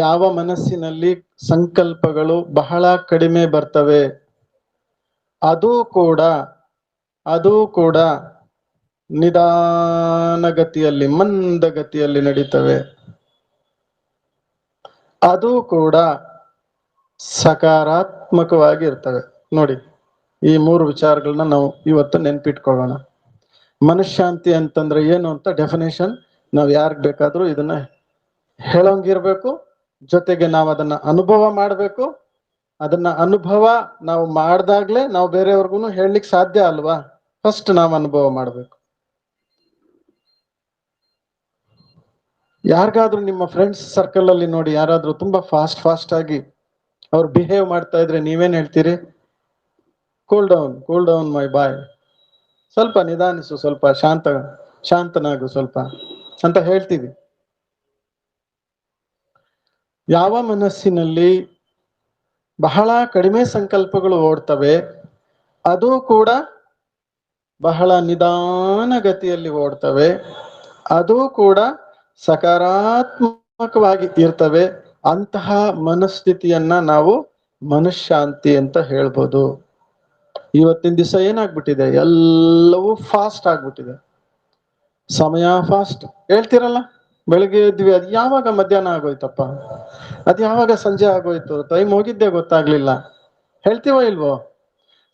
ಯಾವ ಮನಸ್ಸಿನಲ್ಲಿ ಸಂಕಲ್ಪಗಳು ಬಹಳ ಕಡಿಮೆ ಬರ್ತವೆ, ಅದು ಕೂಡ ನಿಧಾನಗತಿಯಲ್ಲಿ, ಮಂದಗತಿಯಲ್ಲಿ ನಡೀತವೆ, ಅದು ಕೂಡ ಸಕಾರಾತ್ಮಕವಾಗಿ ಇರ್ತವೆ. ನೋಡಿ, ಈ 3 ವಿಚಾರಗಳನ್ನ ನಾವು ಇವತ್ತು ನೆನ್ಪಿಟ್ಕೊಳ್ಳೋಣ. ಮನಃಶಾಂತಿ ಅಂತಂದ್ರೆ ಏನು ಅಂತ ಡೆಫಿನೇಷನ್ ನಾವು ಯಾರಿಗ್ ಬೇಕಾದ್ರೂ ಇದನ್ನ ಹೇಳೋಂಗಿರ್ಬೇಕು, ಜೊತೆಗೆ ನಾವು ಅದನ್ನ ಅನುಭವ ಮಾಡ್ಬೇಕು. ಅದನ್ನ ಅನುಭವ ನಾವು ಮಾಡ್ದಾಗ್ಲೇ ನಾವು ಬೇರೆಯವ್ರಿಗೂ ಹೇಳಲಿಕ್ಕೆ ಸಾಧ್ಯ ಅಲ್ವಾ. ಫಸ್ಟ್ ನಾವು ಅನುಭವ ಮಾಡ್ಬೇಕು. ಯಾರಿಗಾದ್ರೂ ನಿಮ್ಮ ಫ್ರೆಂಡ್ಸ್ ಸರ್ಕಲ್ ಅಲ್ಲಿ ನೋಡಿ, ಯಾರಾದ್ರೂ ತುಂಬಾ ಫಾಸ್ಟ್ ಆಗಿ ಅವ್ರು ಬಿಹೇವ್ ಮಾಡ್ತಾ ಇದ್ರೆ ನೀವೇನ್ ಹೇಳ್ತೀರಿ? ಕೂಲ್ ಡೌನ್ ಮೈ ಬಾಯ್, ಸ್ವಲ್ಪ ನಿಧಾನಿಸು, ಸ್ವಲ್ಪ ಶಾಂತನಾಗು ಸ್ವಲ್ಪ ಅಂತ ಹೇಳ್ತೀವಿ. ಯಾವ ಮನಸ್ಸಿನಲ್ಲಿ ಬಹಳ ಕಡಿಮೆ ಸಂಕಲ್ಪಗಳು ಓಡ್ತವೆ, ಅದು ಕೂಡ ಬಹಳ ನಿಧಾನಗತಿಯಲ್ಲಿ ಓಡ್ತವೆ, ಅದು ಕೂಡ ಸಕಾರಾತ್ಮಕವಾಗಿ ಇರ್ತವೆ. ಅಂತಹ ಮನಸ್ಥಿತಿಯನ್ನ ನಾವು ಮನಃಶಾಂತಿ ಅಂತ ಹೇಳ್ಬೋದು. ಇವತ್ತಿನ ದಿವಸ ಏನಾಗ್ಬಿಟ್ಟಿದೆ, ಎಲ್ಲವೂ ಫಾಸ್ಟ್ ಆಗ್ಬಿಟ್ಟಿದೆ. ಸಮಯ ಫಾಸ್ಟ್ ಹೇಳ್ತಿರಲ್ಲ, ಬೆಳಿಗ್ಗೆ ಎದ್ವಿ, ಅದ್ ಯಾವಾಗ ಮಧ್ಯಾಹ್ನ ಆಗೋಯ್ತಪ್ಪ, ಅದ್ ಯಾವಾಗ ಸಂಜೆ ಆಗೋಯ್ತು, ಟೈಮ್ ಹೋಗಿದ್ದೆ ಗೊತ್ತಾಗ್ಲಿಲ್ಲ ಹೇಳ್ತೀವೋ ಇಲ್ವೋ?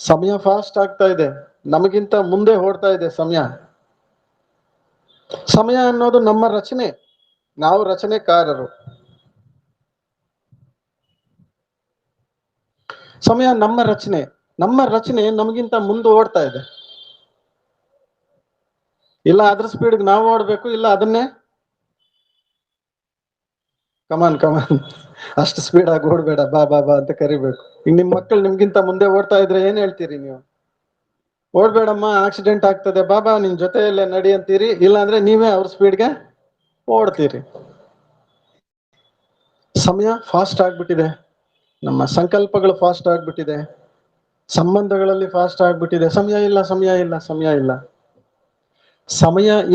ಸಮಯ ಫಾಸ್ಟ್ ಆಗ್ತಾ ಇದೆ, ನಮಗಿಂತ ಮುಂದೆ ಓಡ್ತಾ ಇದೆ ಸಮಯ. ಸಮಯ ಅನ್ನೋದು ನಮ್ಮ ರಚನೆ, ನಾವು ರಚನೆಕಾರರು. ಸಮಯ ನಮ್ಮ ರಚನೆ ನಮಗಿಂತ ಮುಂದೆ ಓಡ್ತಾ ಇದೆ. ಇಲ್ಲ ಅದ್ರ ಸ್ಪೀಡ್ಗೆ ನಾವು ಓಡ್ಬೇಕು, ಇಲ್ಲ ಅದನ್ನೇ ಕಮಾನ್ ಅಷ್ಟು ಸ್ಪೀಡ್ ಆಗಿ ಓಡ್ಬೇಡ, ಬಾ ಅಂತ ಕರಿಬೇಕು. ಈಗ ನಿಮ್ ಮಕ್ಕಳು ನಿಮ್ಗಿಂತ ಮುಂದೆ ಓಡ್ತಾ ಇದ್ರೆ ಏನ್ ಹೇಳ್ತೀರಿ ನೀವು? ಓಡ್ಬೇಡಮ್ಮ ಆಕ್ಸಿಡೆಂಟ್ ಆಗ್ತದೆ, ಬಾಬಾ ನಿನ್ ಜೊತೆಯಲ್ಲೇ ನಡಿ ಅಂತೀರಿ, ಇಲ್ಲಾಂದ್ರೆ ನೀವೇ ಅವ್ರ ಸ್ಪೀಡ್ಗೆ ಓಡ್ತೀರಿ. ಸಮಯ ಫಾಸ್ಟ್ ಆಗ್ಬಿಟ್ಟಿದೆ, ನಮ್ಮ ಸಂಕಲ್ಪಗಳು ಫಾಸ್ಟ್ ಆಗ್ಬಿಟ್ಟಿದೆ, ಸಂಬಂಧಗಳಲ್ಲಿ ಫಾಸ್ಟ್ ಆಗ್ಬಿಟ್ಟಿದೆ. ಸಮಯ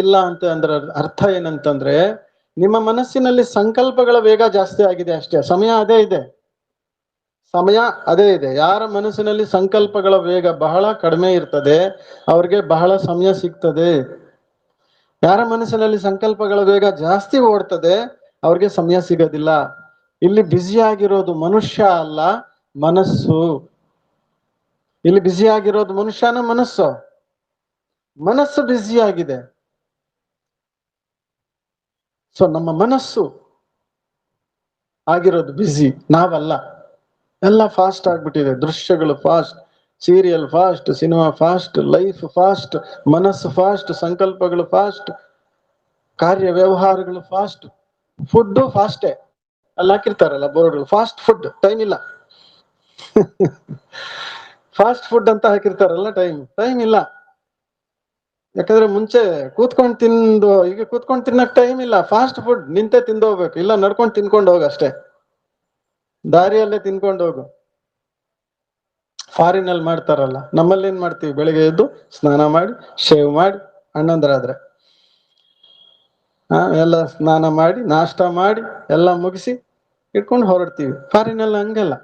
ಇಲ್ಲ ಅಂತ ಅಂದ್ರೆ ಅರ್ಥ ಏನಂತಂದ್ರೆ, ನಿಮ್ಮ ಮನಸ್ಸಿನಲ್ಲಿ ಸಂಕಲ್ಪಗಳ ವೇಗ ಜಾಸ್ತಿ ಆಗಿದೆ ಅಷ್ಟೇ. ಸಮಯ ಅದೇ ಇದೆ. ಯಾರ ಮನಸ್ಸಿನಲ್ಲಿ ಸಂಕಲ್ಪಗಳ ವೇಗ ಬಹಳ ಕಡಿಮೆ ಇರ್ತದೆ, ಅವ್ರಿಗೆ ಬಹಳ ಸಮಯ ಸಿಗ್ತದೆ. ಯಾರ ಮನಸ್ಸಿನಲ್ಲಿ ಸಂಕಲ್ಪಗಳ ವೇಗ ಜಾಸ್ತಿ ಓಡ್ತದೆ, ಅವ್ರಿಗೆ ಸಮಯ ಸಿಗೋದಿಲ್ಲ. ಇಲ್ಲಿ ಬ್ಯುಸಿ ಆಗಿರೋದು ಮನುಷ್ಯ ಅಲ್ಲ, ಮನಸ್ಸು. ಇಲ್ಲಿ ಬ್ಯುಸಿ ಆಗಿರೋದು ಮನುಷ್ಯನ ಮನಸ್ಸು ಬ್ಯುಸಿ ಆಗಿದೆ. ಸೊ ನಮ್ಮ ಮನಸ್ಸು ಆಗಿರೋದು ಬ್ಯುಸಿ, ನಾವಲ್ಲ. ಎಲ್ಲ ಫಾಸ್ಟ್ ಆಗ್ಬಿಟ್ಟಿದೆ, ದೃಶ್ಯಗಳು fast, serial fast, cinema fast, life fast, ಮನಸ್ಸು ಫಾಸ್ಟ್, ಸಂಕಲ್ಪಗಳು ಫಾಸ್ಟ್, ಕಾರ್ಯ ವ್ಯವಹಾರಗಳು ಫಾಸ್ಟ್, ಫುಡ್ ಫಾಸ್ಟೇ. ಅಲ್ಲಿ ಹಾಕಿರ್ತಾರಲ್ಲ ಬೋರ್ಡ್ಗಳು, ಫಾಸ್ಟ್ ಫುಡ್, ಟೈಮ್ ಇಲ್ಲ. ಫಾಸ್ಟ್ ಫುಡ್ ಅಂತ ಹಾಕಿರ್ತಾರಲ್ಲ, ಟೈಮ್ ಇಲ್ಲ. ಯಾಕಂದ್ರೆ ಮುಂಚೆ ಕೂತ್ಕೊಂಡು ಈಗ ಕೂತ್ಕೊಂಡು ತಿನ್ನಕ್ ಟೈಮ್ ಇಲ್ಲ. ಫಾಸ್ಟ್ ಫುಡ್ ನಿಂತೆ ತಿಂದು ಹೋಗ್ಬೇಕು, ಇಲ್ಲ ನಡ್ಕೊಂಡು ತಿನ್ಕೊಂಡು ಹೋಗ ಅಷ್ಟೇ, ದಾರಿಯಲ್ಲೇ ತಿನ್ಕೊಂಡು ಹೋಗು. ಫಾರಿನ್ ಅಲ್ಲಿ ಮಾಡ್ತಾರಲ್ಲ, ನಮ್ಮಲ್ಲಿ ಏನ್ ಮಾಡ್ತೀವಿ? ಬೆಳಿಗ್ಗೆ ಎದ್ದು ಸ್ನಾನ ಮಾಡಿ, ಶೇವ್ ಮಾಡಿ, ಅಣ್ಣಂದ್ರಾದ್ರೆ ಎಲ್ಲ ಸ್ನಾನ ಮಾಡಿ, ನಾಷ್ಟ ಮಾಡಿ, ಎಲ್ಲ ಮುಗಿಸಿ ಇಟ್ಕೊಂಡು ಹೊರಡ್ತೀವಿ. ಫಾರಿನ್ ಅಲ್ಲಿ ಹಂಗಲ್ಲ.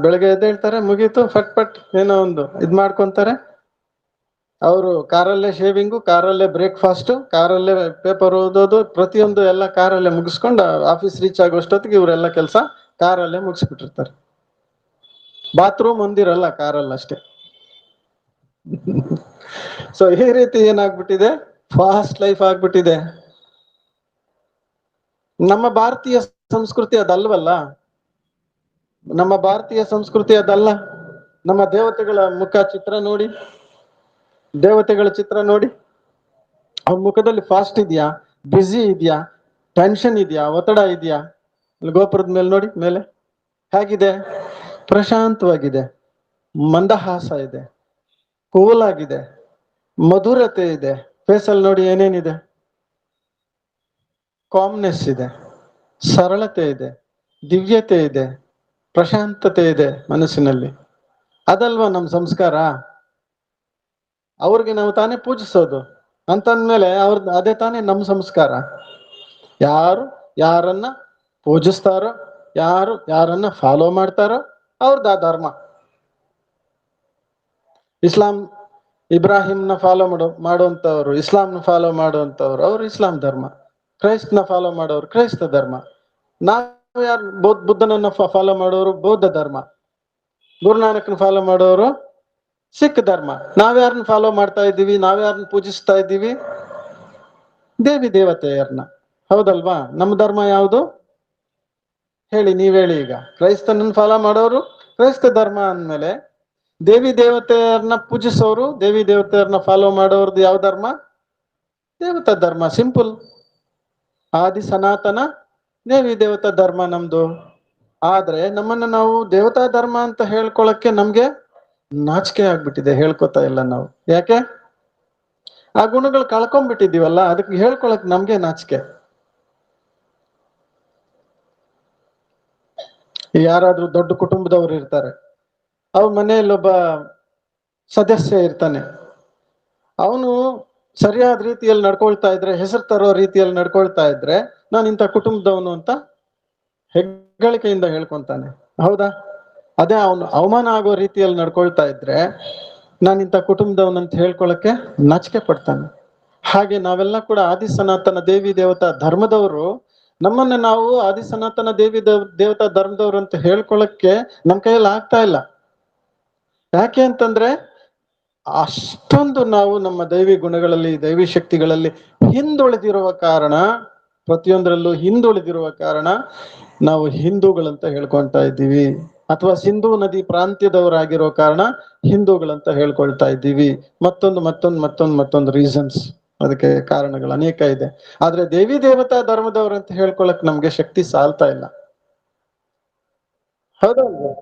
ಬೆಳಿಗ್ಗೆ ಎದ್ದು ಹೇಳ್ತಾರೆ, ಮುಗೀತು, ಫಟ್ ಏನೋ ಒಂದು ಇದ್ ಮಾಡ್ಕೊಂತಾರೆ. ಅವರು ಕಾರಲ್ಲೇ ಶೇವಿಂಗು, ಕಾರಲ್ಲೇ ಬ್ರೇಕ್ಫಾಸ್ಟ್, ಕಾರಲ್ಲೇ ಪೇಪರ್ ಓದೋದು, ಪ್ರತಿಯೊಂದು ಎಲ್ಲ ಕಾರಲ್ಲೇ ಮುಗಿಸ್ಕೊಂಡು ಆಫೀಸ್ ರೀಚ್ ಆಗೋಷ್ಟೊತ್ತಿಗೆ ಇವರೆಲ್ಲ ಕೆಲಸ ಕಾರಲ್ಲೇ ಮುಗಿಸ್ಬಿಟ್ಟಿರ್ತಾರೆ. ಬಾತ್ರೂಮ್ ಒಂದಿರಲ್ಲ ಕಾರಲ್ಲಿ ಅಷ್ಟೇ. ಸೊ ಈ ರೀತಿ ಏನಾಗ್ಬಿಟ್ಟಿದೆ, ಫಾಸ್ಟ್ ಲೈಫ್ ಆಗ್ಬಿಟ್ಟಿದೆ. ನಮ್ಮ ಭಾರತೀಯ ಸಂಸ್ಕೃತಿ ಅದಲ್ವಲ್ಲ. ನಮ್ಮ ಭಾರತೀಯ ಸಂಸ್ಕೃತಿ ಅದಲ್ಲ. ನಮ್ಮ ದೇವತೆಗಳ ಮುಖ ಚಿತ್ರ ನೋಡಿ, ದೇವತೆಗಳ ಚಿತ್ರ ನೋಡಿ, ಅವ್ರ ಮುಖದಲ್ಲಿ ಫಾಸ್ಟ್ ಇದೆಯಾ, ಬ್ಯುಸಿ ಇದೆಯಾ, ಟೆನ್ಷನ್ ಇದೆಯಾ, ಒತ್ತಡ ಇದೆಯಾ? ಅಲ್ಲಿ ಗೋಪುರದ ಮೇಲೆ ನೋಡಿ, ಮೇಲೆ ಹೇಗಿದೆ? ಪ್ರಶಾಂತವಾಗಿದೆ, ಮಂದಹಾಸ ಇದೆ, ಕೂಲ್ ಆಗಿದೆ, ಮಧುರತೆ ಇದೆ. ಫೇಸಲ್ಲಿ ನೋಡಿ ಏನೇನಿದೆ? ಕಾಮ್ನೆಸ್ ಇದೆ, ಸರಳತೆ ಇದೆ, ದಿವ್ಯತೆ ಇದೆ, ಪ್ರಶಾಂತತೆ ಇದೆ ಮನಸ್ಸಿನಲ್ಲಿ. ಅದಲ್ವಾ ನಮ್ಮ ಸಂಸ್ಕಾರ? ಅವ್ರಿಗೆ ನಾವು ತಾನೇ ಪೂಜಿಸೋದು ಅಂತಂದ್ಮೇಲೆ ಅದೇ ತಾನೇ ನಮ್ಮ ಸಂಸ್ಕಾರ. ಯಾರು ಯಾರನ್ನ ಪೂಜಿಸ್ತಾರೋ, ಯಾರು ಯಾರನ್ನ ಫಾಲೋ ಮಾಡ್ತಾರೋ ಅವ್ರದ್ದು ಆ ಧರ್ಮ. ಇಸ್ಲಾಂ ಇಬ್ರಾಹಿಂನ ಫಾಲೋ ಮಾಡುವಂತವ್ರು, ಇಸ್ಲಾಂನ ಫಾಲೋ ಮಾಡುವಂತವ್ರು ಅವ್ರು ಇಸ್ಲಾಂ ಧರ್ಮ. ಕ್ರೈಸ್ತನ ಫಾಲೋ ಮಾಡೋರು ಕ್ರೈಸ್ತ ಧರ್ಮ. ನಾವು ಯಾರು ಬುದ್ಧನನ್ನ ಫಾಲೋ ಮಾಡೋರು ಬೌದ್ಧ ಧರ್ಮ. ಗುರುನಾನಕ್ನ ಫಾಲೋ ಮಾಡೋರು ಸಿಖ್ ಧರ್ಮ. ನಾವ್ಯಾರನ್ನ ಫಾಲೋ ಮಾಡ್ತಾ ಇದ್ದೀವಿ? ನಾವ್ಯಾರನ್ನ ಪೂಜಿಸ್ತಾ ಇದ್ದೀವಿ? ದೇವಿ ದೇವತೆಯರನ್ನ. ಹೌದಲ್ವಾ? ನಮ್ಮ ಧರ್ಮ ಯಾವುದು ಹೇಳಿ? ನೀವ್ ಹೇಳಿ. ಈಗ ಕ್ರೈಸ್ತನನ್ನ ಫಾಲೋ ಮಾಡೋರು ಕ್ರೈಸ್ತ ಧರ್ಮ ಅಂದ್ಮೇಲೆ ದೇವಿ ದೇವತೆಯರನ್ನ ಪೂಜಿಸೋರು, ದೇವಿ ದೇವತೆಯರನ್ನ ಫಾಲೋ ಮಾಡೋರ್ದು ಯಾವ ಧರ್ಮ? ದೇವತಾ ಧರ್ಮ. ಸಿಂಪಲ್. ಆದಿ ಸನಾತನ ದೇವಿ ದೇವತಾ ಧರ್ಮ ನಮ್ದು. ಆದ್ರೆ ನಮ್ಮನ್ನ ನಾವು ದೇವತಾ ಧರ್ಮ ಅಂತ ಹೇಳ್ಕೊಳಕ್ಕೆ ನಮ್ಗೆ ನಾಚಿಕೆ ಆಗ್ಬಿಟ್ಟಿದೆ. ಹೇಳ್ಕೊತಾ ಇಲ್ಲ ನಾವು. ಯಾಕೆ? ಆ ಗುಣಗಳು ಕಳ್ಕೊಂಡ್ಬಿಟ್ಟಿದೀವಲ್ಲ, ಅದಕ್ಕೆ ಹೇಳ್ಕೊಳಕ್ ನಮ್ಗೆ ನಾಚಿಕೆ. ಯಾರಾದ್ರೂ ದೊಡ್ಡ ಕುಟುಂಬದವ್ರು ಇರ್ತಾರೆ, ಅವ್ರ ಮನೆಯಲ್ಲಿ ಒಬ್ಬ ಸದಸ್ಯ ಇರ್ತಾನೆ, ಅವನು ಸರಿಯಾದ ರೀತಿಯಲ್ಲಿ ನಡ್ಕೊಳ್ತಾ ಇದ್ರೆ, ಹೆಸರು ತರೋ ರೀತಿಯಲ್ಲಿ ನಡ್ಕೊಳ್ತಾ ಇದ್ರೆ, ನಾನು ಇಂಥ ಕುಟುಂಬದವನು ಅಂತ ಹೆಗ್ಗಳಿಕೆಯಿಂದ ಹೇಳ್ಕೊಂತಾನೆ. ಹೌದಾ? ಅದೇ ಅವನು ಅವಮಾನ ಆಗೋ ರೀತಿಯಲ್ಲಿ ನಡ್ಕೊಳ್ತಾ ಇದ್ರೆ, ನಾನು ಇಂಥ ಕುಟುಂಬದವನಂತ ಹೇಳ್ಕೊಳಕ್ಕೆ ನಾಚಿಕೆ ಪಡ್ತಾನೆ. ಹಾಗೆ ನಾವೆಲ್ಲ ಕೂಡ ಆದಿ ಸನಾತನ ದೇವಿ ದೇವತಾ ಧರ್ಮದವರು. ನಮ್ಮನ್ನ ನಾವು ಆದಿ ಸನಾತನ ದೇವಿ ದೇವತಾ ಧರ್ಮದವರು ಅಂತ ಹೇಳ್ಕೊಳಕ್ಕೆ ನಮ್ಮ ಕೈಯಲ್ಲಿ ಆಗ್ತಾ ಇಲ್ಲ. ಯಾಕೆ ಅಂತಂದ್ರೆ ಅಷ್ಟೊಂದು ನಾವು ನಮ್ಮ ದೈವಿ ಗುಣಗಳಲ್ಲಿ, ದೈವಿ ಶಕ್ತಿಗಳಲ್ಲಿ ಹಿಂದುಳಿದಿರುವ ಕಾರಣ, ಪ್ರತಿಯೊಂದರಲ್ಲೂ ಹಿಂದುಳಿದಿರುವ ಕಾರಣ ನಾವು ಹಿಂದೂಗಳಂತ ಹೇಳ್ಕೊಳ್ತಾ ಇದ್ದೀವಿ. ಅಥವಾ ಸಿಂಧೂ ನದಿ ಪ್ರಾಂತ್ಯದವರಾಗಿರೋ ಕಾರಣ ಹಿಂದೂಗಳಂತ ಹೇಳ್ಕೊಳ್ತಾ ಇದ್ದೀವಿ. ಮತ್ತೊಂದು ರೀಸನ್ಸ್, ಅದಕ್ಕೆ ಕಾರಣಗಳು ಅನೇಕ ಇದೆ. ಆದ್ರೆ ದೇವಿ ದೇವತಾ ಧರ್ಮದವ್ರಂತ ಹೇಳ್ಕೊಳಕ್ ನಮ್ಗೆ ಶಕ್ತಿ ಸಾಲ್ತಾ ಇಲ್ಲ. ಹೌದಲ್ವಾ?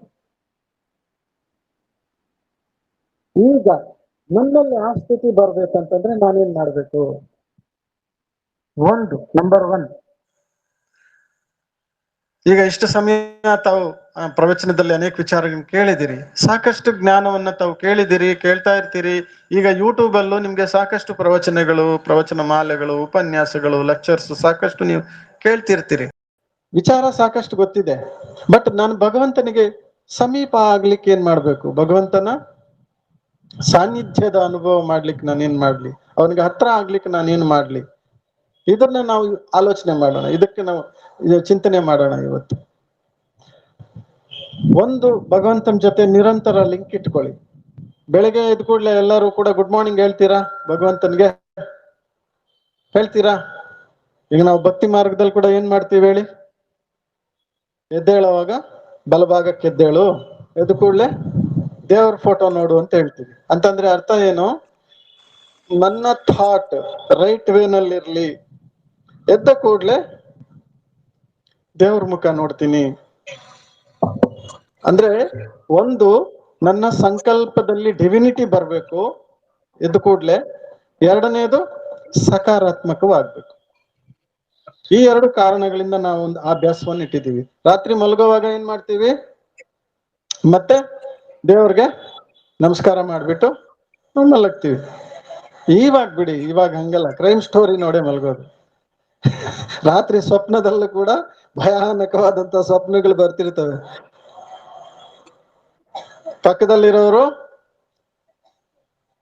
ಈಗ ನನ್ನಲ್ಲಿ ಆ ಸ್ಥಿತಿ ಬರ್ಬೇಕಂತಂದ್ರೆ ನಾನೇನ್ ಮಾಡ್ಬೇಕು? ನಂಬರ್ ಒನ್, ಈಗ ಇಷ್ಟು ಸಮಯ ತಾವು ಪ್ರವಚನದಲ್ಲಿ ಅನೇಕ ವಿಚಾರಗಳನ್ನ ಕೇಳಿದಿರಿ, ಸಾಕಷ್ಟು ಜ್ಞಾನವನ್ನ ತಾವು ಕೇಳಿದಿರಿ, ಕೇಳ್ತಾ ಇರ್ತೀರಿ. ಈಗ ಯೂಟ್ಯೂಬ್ ಅಲ್ಲೂ ನಿಮ್ಗೆ ಸಾಕಷ್ಟು ಪ್ರವಚನಗಳು, ಪ್ರವಚನ ಮಾಲೆಗಳು, ಉಪನ್ಯಾಸಗಳು, ಲೆಕ್ಚರ್ಸ್ ಸಾಕಷ್ಟು ನೀವು ಕೇಳ್ತಿರ್ತೀರಿ. ವಿಚಾರ ಸಾಕಷ್ಟು ಗೊತ್ತಿದೆ. ಬಟ್ ನಾನು ಭಗವಂತನಿಗೆ ಸಮೀಪ ಆಗ್ಲಿಕ್ಕೆ ಏನ್ ಮಾಡ್ಬೇಕು? ಭಗವಂತನ ಸಾನ್ನಿಧ್ಯದ ಅನುಭವ ಮಾಡ್ಲಿಕ್ಕೆ ನಾನೇನ್ ಮಾಡ್ಲಿ? ಅವನಿಗೆ ಹತ್ರ ಆಗ್ಲಿಕ್ಕೆ ನಾನೇನ್ ಮಾಡ್ಲಿ? ಇದನ್ನ ನಾವು ಆಲೋಚನೆ ಮಾಡೋಣ. ಇದಕ್ಕೆ ನಾವು ಚಿಂತನೆ ಮಾಡೋಣ ಇವತ್ತು. ಒಂದು, ಭಗವಂತನ ಜೊತೆ ನಿರಂತರ ಲಿಂಕ್ ಇಟ್ಕೊಳ್ಳಿ. ಬೆಳಗ್ಗೆ ಎದ್ದ ಕೂಡಲೇ ಎಲ್ಲರೂ ಕೂಡ ಗುಡ್ ಮಾರ್ನಿಂಗ್ ಹೇಳ್ತೀರಾ? ಭಗವಂತನ್ಗೆ ಹೇಳ್ತೀರಾ? ಈಗ ನಾವು ಭಕ್ತಿ ಮಾರ್ಗದಲ್ಲಿ ಕೂಡ ಏನ್ ಮಾಡ್ತೀವಿ ಹೇಳಿ? ಎದ್ದೇಳುವಾಗ ಬಲಭಾಗಕ್ಕೆ ಎದ್ದೇಳು, ಎದ್ದ ಕೂಡಲೇ ದೇವ್ರ ಫೋಟೋ ನೋಡು ಅಂತ ಹೇಳ್ತೀವಿ. ಅಂತಂದ್ರೆ ಅರ್ಥ ಏನು? ನನ್ನ ಥಾಟ್ ರೈಟ್ ವೇನಲ್ಲಿರ್ಲಿ, ಎದ್ದ ಕೂಡ್ಲೆ ದೇವ್ರ ಮುಖ ನೋಡ್ತೀನಿ. ಅಂದ್ರೆ ಒಂದು, ನನ್ನ ಸಂಕಲ್ಪದಲ್ಲಿ ಡಿವಿನಿಟಿ ಬರ್ಬೇಕು ಎದ್ದ ಕೂಡ್ಲೆ. ಎರಡನೇದು, ಸಕಾರಾತ್ಮಕವಾಗ್ಬೇಕು. ಈ ಎರಡು ಕಾರಣಗಳಿಂದ ನಾವು ಒಂದು ಅಭ್ಯಾಸವನ್ನು ಇಟ್ಟಿದ್ದೀವಿ. ರಾತ್ರಿ ಮಲಗುವಾಗ ಏನ್ ಮಾಡ್ತೀವಿ? ಮತ್ತೆ ದೇವ್ರಿಗೆ ನಮಸ್ಕಾರ ಮಾಡ್ಬಿಟ್ಟು ಮಲಗ್ತೀವಿ. ಇವಾಗ ಬಿಡಿ, ಇವಾಗ ಹಂಗಲ್ಲ, ಕ್ರೈಮ್ ಸ್ಟೋರಿ ನೋಡೇ ಮಲಗೋದು. ರಾತ್ರಿ ಸ್ವಪ್ನದಲ್ಲೂ ಕೂಡ ಭಯಾನಕವಾದಂತ ಸ್ವಪ್ನಗಳು ಬರ್ತಿರ್ತವೆ. ಪಕ್ಕದಲ್ಲಿರೋರು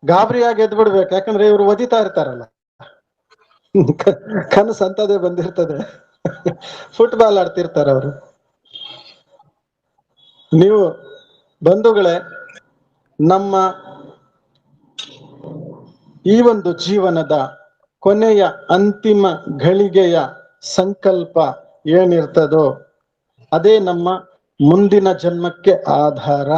ಗಾಬರಿಯಾಗಿ ಎದ್ದು ಬಿಡ್ಬೇಕು, ಯಾಕಂದ್ರೆ ಇವ್ರು ಒದಿತಾ ಇರ್ತಾರಲ್ಲ. ಕನಸು ಅಂತದೇ ಬಂದಿರ್ತದೆ. ಫುಟ್ಬಾಲ್ ಆಡ್ತಿರ್ತಾರ ಅವರು. ನೀವು ಬಂಧುಗಳೇ, ನಮ್ಮ ಈ ಒಂದು ಜೀವನದ ಕೊನೆಯ ಅಂತಿಮ ಘಳಿಗೆಯ ಸಂಕಲ್ಪ ಏನಿರ್ತದೋ ಅದೇ ನಮ್ಮ ಮುಂದಿನ ಜನ್ಮಕ್ಕೆ ಆಧಾರ.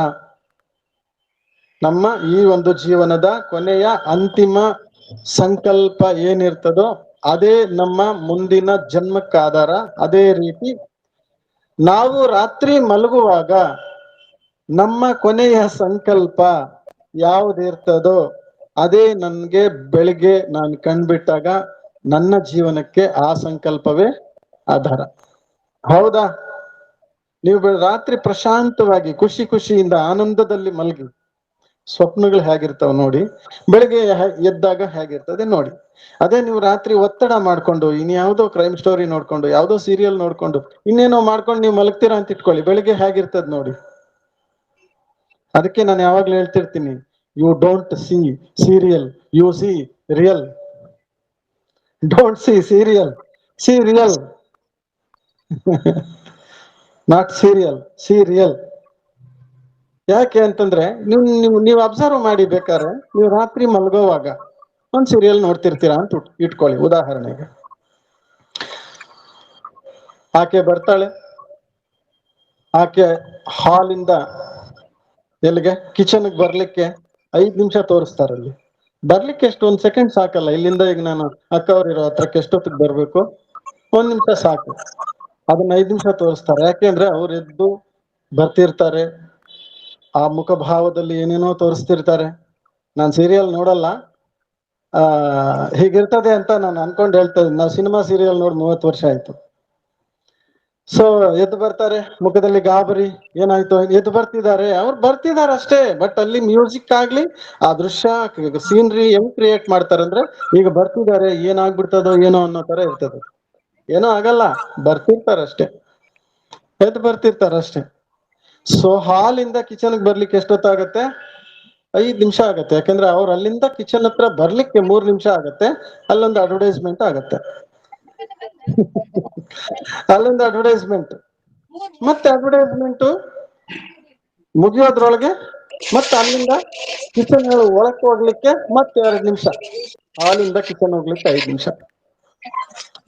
ನಮ್ಮ ಈ ಒಂದು ಜೀವನದ ಕೊನೆಯ ಅಂತಿಮ ಸಂಕಲ್ಪ ಏನಿರ್ತದೋ ಅದೇ ನಮ್ಮ ಮುಂದಿನ ಜನ್ಮಕ್ಕೆ ಆಧಾರ. ಅದೇ ರೀತಿ ನಾವು ರಾತ್ರಿ ಮಲಗುವಾಗ ನಮ್ಮ ಕೊನೆಯ ಸಂಕಲ್ಪ ಯಾವುದಿರ್ತದೋ ಅದೇ ನನ್ಗೆ ಬೆಳಿಗ್ಗೆ ನಾನು ಕಣ್ಬಿಟ್ಟಾಗ ನನ್ನ ಜೀವನಕ್ಕೆ ಆ ಸಂಕಲ್ಪವೇ ಆಧಾರ. ಹೌದಾ? ನೀವು ರಾತ್ರಿ ಪ್ರಶಾಂತವಾಗಿ ಖುಷಿ ಖುಷಿಯಿಂದ ಆನಂದದಲ್ಲಿ ಮಲಗಿ ಸ್ವಪ್ನಗಳು ಹೇಗಿರ್ತಾವ ನೋಡಿ, ಬೆಳಿಗ್ಗೆ ಎದ್ದಾಗ ಹೇಗಿರ್ತದೆ ನೋಡಿ. ಅದೇ ನೀವು ರಾತ್ರಿ ಒತ್ತಡ ಮಾಡ್ಕೊಂಡು ಇನ್ಯಾವುದೋ ಕ್ರೈಮ್ ಸ್ಟೋರಿ ನೋಡ್ಕೊಂಡು, ಯಾವ್ದೋ ಸೀರಿಯಲ್ ನೋಡ್ಕೊಂಡು, ಇನ್ನೇನೋ ಮಾಡ್ಕೊಂಡು ನೀವು ಮಲಗ್ತೀರಾ ಅಂತ ಇಟ್ಕೊಳ್ಳಿ, ಬೆಳಿಗ್ಗೆ ಹೇಗಿರ್ತದ ನೋಡಿ. ಅದಕ್ಕೆ ನಾನು ಯಾವಾಗ್ಲೂ ಹೇಳ್ತಿರ್ತೀನಿ, you don't see serial, you see real. Don't see serial, see real. Not serial, see real. ಯಾಕೆ ಅಂತಂದ್ರೆ ನೀವು ಅಬ್ಸರ್ವ್ ಮಾಡಿ, ಬೇಕಾದ್ರೆ ನೀವು ರಾತ್ರಿ ಮಲಗೋವಾಗ ಒಂದ್ ಸೀರಿಯಲ್ ನೋಡ್ತಿರ್ತೀರಾ ಅಂತ ಇಟ್ಕೊಳ್ಳಿ. ಉದಾಹರಣೆಗೆ ಆಕೆ ಬರ್ತಾಳೆ, ಆಕೆ ಹಾಲಿಂದ ಎಲ್ಲಿಗೆ ಕಿಚನ್ಗೆ ಬರ್ಲಿಕ್ಕೆ 5 ನಿಮಿಷ ತೋರಿಸ್ತಾರಲ್ಲಿ. ಬರ್ಲಿಕ್ಕೆ ಎಷ್ಟು, 1 ಸೆಕೆಂಡ್ ಸಾಕಲ್ಲ. ಇಲ್ಲಿಂದ ಈಗ ನಾನು ಅಕ್ಕ ಅವ್ರಿರೋ ಹತ್ರಕ್ಕೆ ಎಷ್ಟೊತ್ತಿಗೆ ಬರ್ಬೇಕು, 1 ನಿಮಿಷ ಸಾಕು. ಅದನ್ನ 5 ನಿಮಿಷ ತೋರಿಸ್ತಾರೆ. ಯಾಕೆಂದ್ರೆ ಅವ್ರು ಎದ್ದು ಬರ್ತಿರ್ತಾರೆ, ಆ ಮುಖಭಾವದಲ್ಲಿ ಏನೇನೋ ತೋರಿಸ್ತಿರ್ತಾರೆ. ನಾನ್ ಸೀರಿಯಲ್ ನೋಡಲ್ಲ, ಹೀಗಿರ್ತದೆ ಅಂತ ನಾನು ಅನ್ಕೊಂಡು ಹೇಳ್ತಾ ಇದ್ದೀನಿ. ನಾವು ಸಿನಿಮಾ ಸೀರಿಯಲ್ ನೋಡಿ 30 ವರ್ಷ ಆಯ್ತು. ಸೊ ಎದ್ದು ಬರ್ತಾರೆ, ಮುಖದಲ್ಲಿ ಗಾಬರಿ, ಏನಾಯ್ತು, ಎದ್ದು ಬರ್ತಿದ್ದಾರೆ, ಅವ್ರು ಬರ್ತಿದಾರೆ ಅಷ್ಟೇ. ಬಟ್ ಅಲ್ಲಿ ಮ್ಯೂಸಿಕ್ ಆಗ್ಲಿ, ಆ ದೃಶ್ಯ ಸೀನ್ರಿ ಹೆಂಗ್ ಕ್ರಿಯೇಟ್ ಮಾಡ್ತಾರೆ ಅಂದ್ರೆ, ಈಗ ಬರ್ತಿದ್ದಾರೆ, ಏನಾಗ್ಬಿಡ್ತದೋ ಏನೋ ಅನ್ನೋ ತರ ಇರ್ತದೆ. ಏನೋ ಆಗಲ್ಲ, ಬರ್ತಿರ್ತಾರಷ್ಟೇ, ಎದ್ದು ಬರ್ತಿರ್ತಾರಷ್ಟೇ. ಸೊ ಹಾಲಿಂದ ಕಿಚನ್ಗೆ ಬರ್ಲಿಕ್ಕೆ ಎಷ್ಟೊತ್ತಾಗತ್ತೆ? 5 ನಿಮಿಷ ಆಗತ್ತೆ. ಯಾಕಂದ್ರೆ ಅವ್ರು ಅಲ್ಲಿಂದ ಕಿಚನ್ ಹತ್ರ ಬರ್ಲಿಕ್ಕೆ 3 ನಿಮಿಷ ಆಗತ್ತೆ. ಅಲ್ಲೊಂದು ಅಡ್ವರ್ಟೈಸ್ಮೆಂಟ್ ಆಗತ್ತೆ. ಅಲ್ಲೊಂದು ಅಡ್ವರ್ಟೈಸ್ಮೆಂಟ್, ಮತ್ತೆ ಅಡ್ವರ್ಟೈಸ್ಮೆಂಟ್ ಮುಗಿಯೋದ್ರೊಳಗೆ ಮತ್ತೆ ಅಲ್ಲಿಂದ ಕಿಚನ್ ಒಳಕ್ ಹೋಗ್ಲಿಕ್ಕೆ ಮತ್ತೆ 2 ನಿಮಿಷ, ಹಾಲಿಂದ ಕಿಚನ್ ಹೋಗ್ಲಿಕ್ಕೆ 5 ನಿಮಿಷ.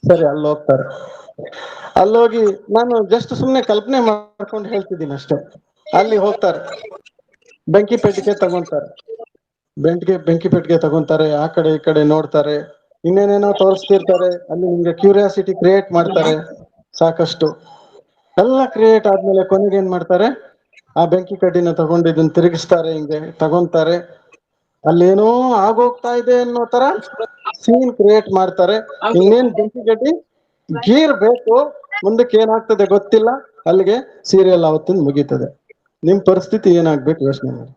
ಸರಿ, ಅಲ್ಲಿ ಹೋಗ್ತಾರೆ. ಅಲ್ಲೋಗಿ ನಾನು ಜಸ್ಟ್ ಸುಮ್ನೆ ಕಲ್ಪನೆ ಮಾಡ್ಕೊಂಡು ಹೇಳ್ತಿದ್ದೀನಿ ಅಷ್ಟೇ. ಅಲ್ಲಿ ಹೋಗ್ತಾರೆ, ಬೆಂಕಿ ಪೆಟ್ಟಿಗೆ ತಗೊಂತಾರೆ, ಬೆಂಕಿ ಪೆಟ್ಟಿಗೆ ತಗೊಂತಾರೆ, ಆ ಕಡೆ ಈ ಕಡೆ ನೋಡ್ತಾರೆ, ಇನ್ನೇನೇನೋ ತೋರಿಸ್ತಿರ್ತಾರೆ. ಅಲ್ಲಿ ನಿಮ್ಗೆ ಕ್ಯೂರಿಯಾಸಿಟಿ ಕ್ರಿಯೇಟ್ ಮಾಡ್ತಾರೆ ಸಾಕಷ್ಟು. ಎಲ್ಲ ಕ್ರಿಯೇಟ್ ಆದ್ಮೇಲೆ ಕೊನೆಗೆ ಏನ್ ಮಾಡ್ತಾರೆ, ಆ ಬೆಂಕಿ ಕಡ್ಡಿನ ತಗೊಂಡು ಇದನ್ನ ತಿರುಗಿಸ್ತಾರೆ, ಹಿಂಗೆ ತಗೊಂತಾರೆ. ಅಲ್ಲೇನೋ ಆಗೋಗ್ತಾ ಇದೆ ಅನ್ನೋ ತರ ಸೀನ್ ಕ್ರಿಯೇಟ್ ಮಾಡ್ತಾರೆ. ಇನ್ನೇನ್ ಬೆಂಕಿ ಕಡ್ಡಿ ಗೀರ್ ಬೇಕು, ಮುಂದಕ್ಕೆ ಏನಾಗ್ತದೆ ಗೊತ್ತಿಲ್ಲ. ಅಲ್ಲಿಗೆ ಸೀರಿಯಲ್ ಅವತ್ತಿನ ಮುಗೀತದೆ. ನಿಮ್ ಪರಿಸ್ಥಿತಿ ಏನಾಗ್ಬೇಕು ಯೋಚನೆ ಮಾಡಿ.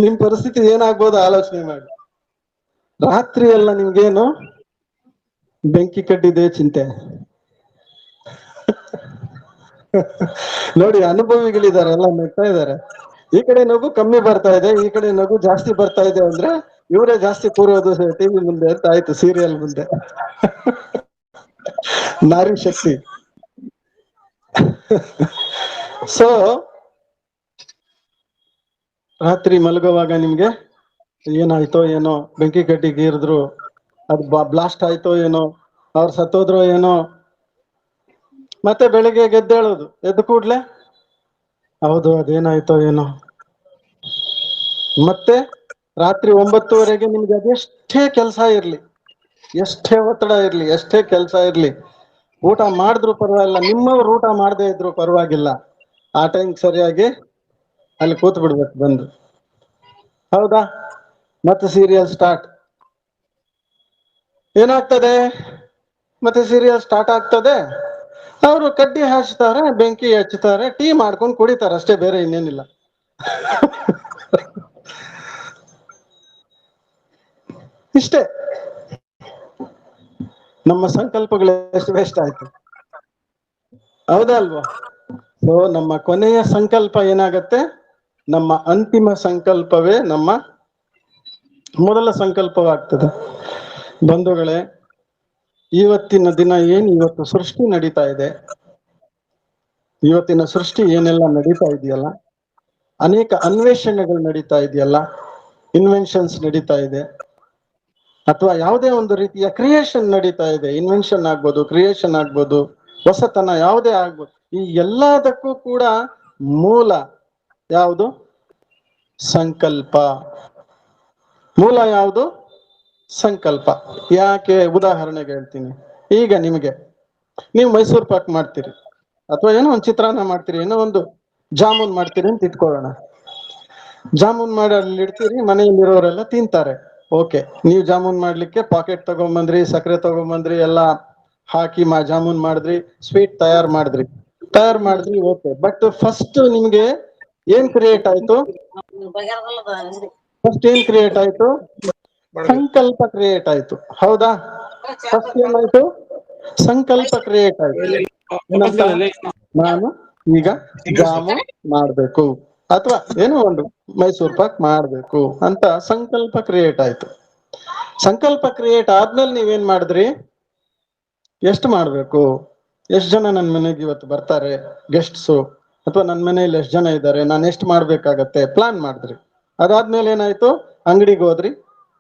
ನಿಮ್ ಪರಿಸ್ಥಿತಿ ಏನಾಗ್ಬೋದು ಆಲೋಚನೆ ಮಾಡಿ. ರಾತ್ರಿ ಎಲ್ಲ ನಿಮ್ಗೇನು ಬೆಂಕಿ ಕಡ್ಡಿದೆ ಚಿಂತೆ. ನೋಡಿ, ಅನುಭವಿಗಳಿದ್ದಾರೆ, ಎಲ್ಲ ನಗ್ತಾ ಇದ್ದಾರೆ. ಈ ಕಡೆ ನಗು ಕಮ್ಮಿ ಬರ್ತಾ ಇದೆ, ಈ ಕಡೆ ನಗು ಜಾಸ್ತಿ ಬರ್ತಾ ಇದೆ ಅಂದ್ರೆ ಇವರೇ ಜಾಸ್ತಿ ಕೂರೋದು ಟಿವಿ ಮುಂದೆ ಅಂತ ಆಯ್ತು, ಸೀರಿಯಲ್ ಮುಂದೆ. ನಾರಿ ಶಕ್ತಿ. ಸೊ ರಾತ್ರಿ ಮಲಗುವಾಗ ನಿಮ್ಗೆ ಏನಾಯ್ತೋ ಏನೋ, ಬೆಂಕಿ ಕಡ್ಡಿ ಗೀರಿದ್ರು, ಅದು ಬ್ಲಾಸ್ಟ್ ಆಯ್ತೋ ಏನೋ, ಅವ್ರು ಸತ್ತೋದ್ರೋ ಏನೋ, ಮತ್ತೆ ಬೆಳಿಗ್ಗೆ ಗೆದ್ದೇಳೋದು, ಎದ್ದು ಕೂಡ್ಲೆ ಹೌದು ಅದೇನಾಯ್ತೋ ಏನೋ. ಮತ್ತೆ ರಾತ್ರಿ 9:30 ನಿಮ್ಗೆ ಅದೆಷ್ಟೇ ಕೆಲಸ ಇರ್ಲಿ, ಎಷ್ಟೇ ಒತ್ತಡ ಇರ್ಲಿ, ಎಷ್ಟೇ ಕೆಲಸ ಇರ್ಲಿ, ಊಟ ಮಾಡಿದ್ರು ಪರವಾಗಿಲ್ಲ, ನಿಮ್ಮವ್ರು ಊಟ ಮಾಡದೇ ಇದ್ರು ಪರವಾಗಿಲ್ಲ, ಆ ಟೈಮ್ ಸರಿಯಾಗಿ ಅಲ್ಲಿ ಕೂತ್ ಬಿಡ್ಬೇಕು ಬಂದು. ಹೌದಾ? ಮತ್ತೆ ಸೀರಿಯಲ್ ಸ್ಟಾರ್ಟ್. ಏನಾಗ್ತದೆ, ಮತ್ತೆ ಸೀರಿಯಲ್ ಸ್ಟಾರ್ಟ್ ಆಗ್ತದೆ. ಅವರು ಕಡ್ಡಿ ಹಚ್ತಾರೆ, ಬೆಂಕಿ ಹಚ್ತಾರೆ, ಟೀ ಮಾಡ್ಕೊಂಡು ಕುಡಿತಾರೆ ಅಷ್ಟೇ, ಬೇರೆ ಇನ್ನೇನಿಲ್ಲ. ಇಷ್ಟೇ. ನಮ್ಮ ಸಂಕಲ್ಪಗಳು ಎಷ್ಟು ವೇಸ್ಟ್ ಆಯ್ತು, ಹೌದಾ ಅಲ್ವಾ? ಸೊ ನಮ್ಮ ಕೊನೆಯ ಸಂಕಲ್ಪ ಏನಾಗತ್ತೆ, ನಮ್ಮ ಅಂತಿಮ ಸಂಕಲ್ಪವೇ ನಮ್ಮ ಮೊದಲ ಸಂಕಲ್ಪವಾಗ್ತದೆ. ಬಂಧುಗಳೇ, ಇವತ್ತಿನ ದಿನ ಇವತ್ತು ಸೃಷ್ಟಿ ನಡೀತಾ ಇದೆ, ಇವತ್ತಿನ ಸೃಷ್ಟಿ ಏನೆಲ್ಲ ನಡೀತಾ ಇದೆಯಲ್ಲ, ಅನೇಕ ಅನ್ವೇಷಣೆಗಳು ನಡೀತಾ ಇದೆಯಲ್ಲ, ಇನ್ವೆನ್ಷನ್ಸ್ ನಡೀತಾ ಇದೆ. ಅಥವಾ ಯಾವುದೇ ಒಂದು ರೀತಿಯ ಕ್ರಿಯೇಷನ್ ನಡೀತಾ ಇದೆ, ಇನ್ವೆನ್ಷನ್ ಆಗ್ಬೋದು, ಕ್ರಿಯೇಷನ್ ಆಗ್ಬೋದು, ಹೊಸತನ ಯಾವುದೇ ಆಗ್ಬೋದು, ಈ ಎಲ್ಲದಕ್ಕೂ ಕೂಡ ಮೂಲ ಯಾವುದು? ಸಂಕಲ್ಪ. ಮೂಲ ಯಾವುದು? ಸಂಕಲ್ಪ. ಯಾಕೆ? ಉದಾಹರಣೆಗೆ ಹೇಳ್ತೀನಿ. ಈಗ ನಿಮಗೆ ನೀವು ಮೈಸೂರು ಪಾಕ್ ಮಾಡ್ತೀರಿ, ಅಥವಾ ಏನೋ ಒಂದು ಚಿತ್ರಾನ್ನ ಮಾಡ್ತೀರಿ, ಏನೋ ಒಂದು ಜಾಮೂನ್ ಮಾಡ್ತೀರಿ ಅಂತ ಇಟ್ಕೊಳ್ಳೋಣ. ಜಾಮೂನ್ ಮಾಡಿ ಅಲ್ಲಿ ಇಡ್ತೀರಿ, ಮನೆಯಲ್ಲಿರೋರೆಲ್ಲ ತಿಂತಾರೆ. ಓಕೆ, ನೀವು ಜಾಮೂನ್ ಮಾಡ್ಲಿಕ್ಕೆ ಪಾಕೆಟ್ ತಗೊಂಬಂದ್ರಿ, ಸಕ್ಕರೆ ತಗೊಂಬಂದ್ರಿ, ಎಲ್ಲ ಹಾಕಿ ಜಾಮೂನ್ ಮಾಡಿದ್ರಿ, ಸ್ವೀಟ್ ತಯಾರು ಮಾಡಿದ್ರಿ. ಓಕೆ, ಬಟ್ ಫಸ್ಟ್ ನಿಮ್ಗೆ ಏನ್ ಕ್ರಿಯೇಟ್ ಆಯ್ತು? ಫಸ್ಟ್ ಏನ್ ಕ್ರಿಯೇಟ್ ಆಯ್ತು? ಸಂಕಲ್ಪ ಕ್ರಿಯೇಟ್ ಆಯ್ತು. ಹೌದಾ? ಫಸ್ಟ್ ಏನಾಯ್ತು? ಸಂಕಲ್ಪ ಕ್ರಿಯೇಟ್ ಆಯ್ತು. ನಾನು ಈಗ ಜಾಮೂನ್ ಮಾಡ್ಬೇಕು, ಅಥವಾ ಏನೋ ಒಂದು ಮೈಸೂರು ಪಾಕ್ ಮಾಡ್ಬೇಕು ಅಂತ ಸಂಕಲ್ಪ ಕ್ರಿಯೇಟ್ ಆಯ್ತು. ಸಂಕಲ್ಪ ಕ್ರಿಯೇಟ್ ಆದ್ಮೇಲೆ ನೀವೇನ್ ಮಾಡಿದ್ರಿ? ಎಷ್ಟು ಮಾಡ್ಬೇಕು? ಎಷ್ಟು ಜನ ನನ್ನ ಮನೆಗೆ ಇವತ್ತು ಬರ್ತಾರೆ ಗೆಸ್ಟ್ಸು, ಅಥವಾ ನನ್ನ ಮನೆಯಲ್ಲಿ ಎಷ್ಟು ಜನ ಇದ್ದಾರೆ, ನಾನು ಎಷ್ಟು ಮಾಡ್ಬೇಕಾಗತ್ತೆ ಪ್ಲಾನ್ ಮಾಡಿದ್ರಿ. ಅದಾದ್ಮೇಲೆ ಏನಾಯ್ತು? ಅಂಗಡಿಗೆ ಹೋದ್ರಿ,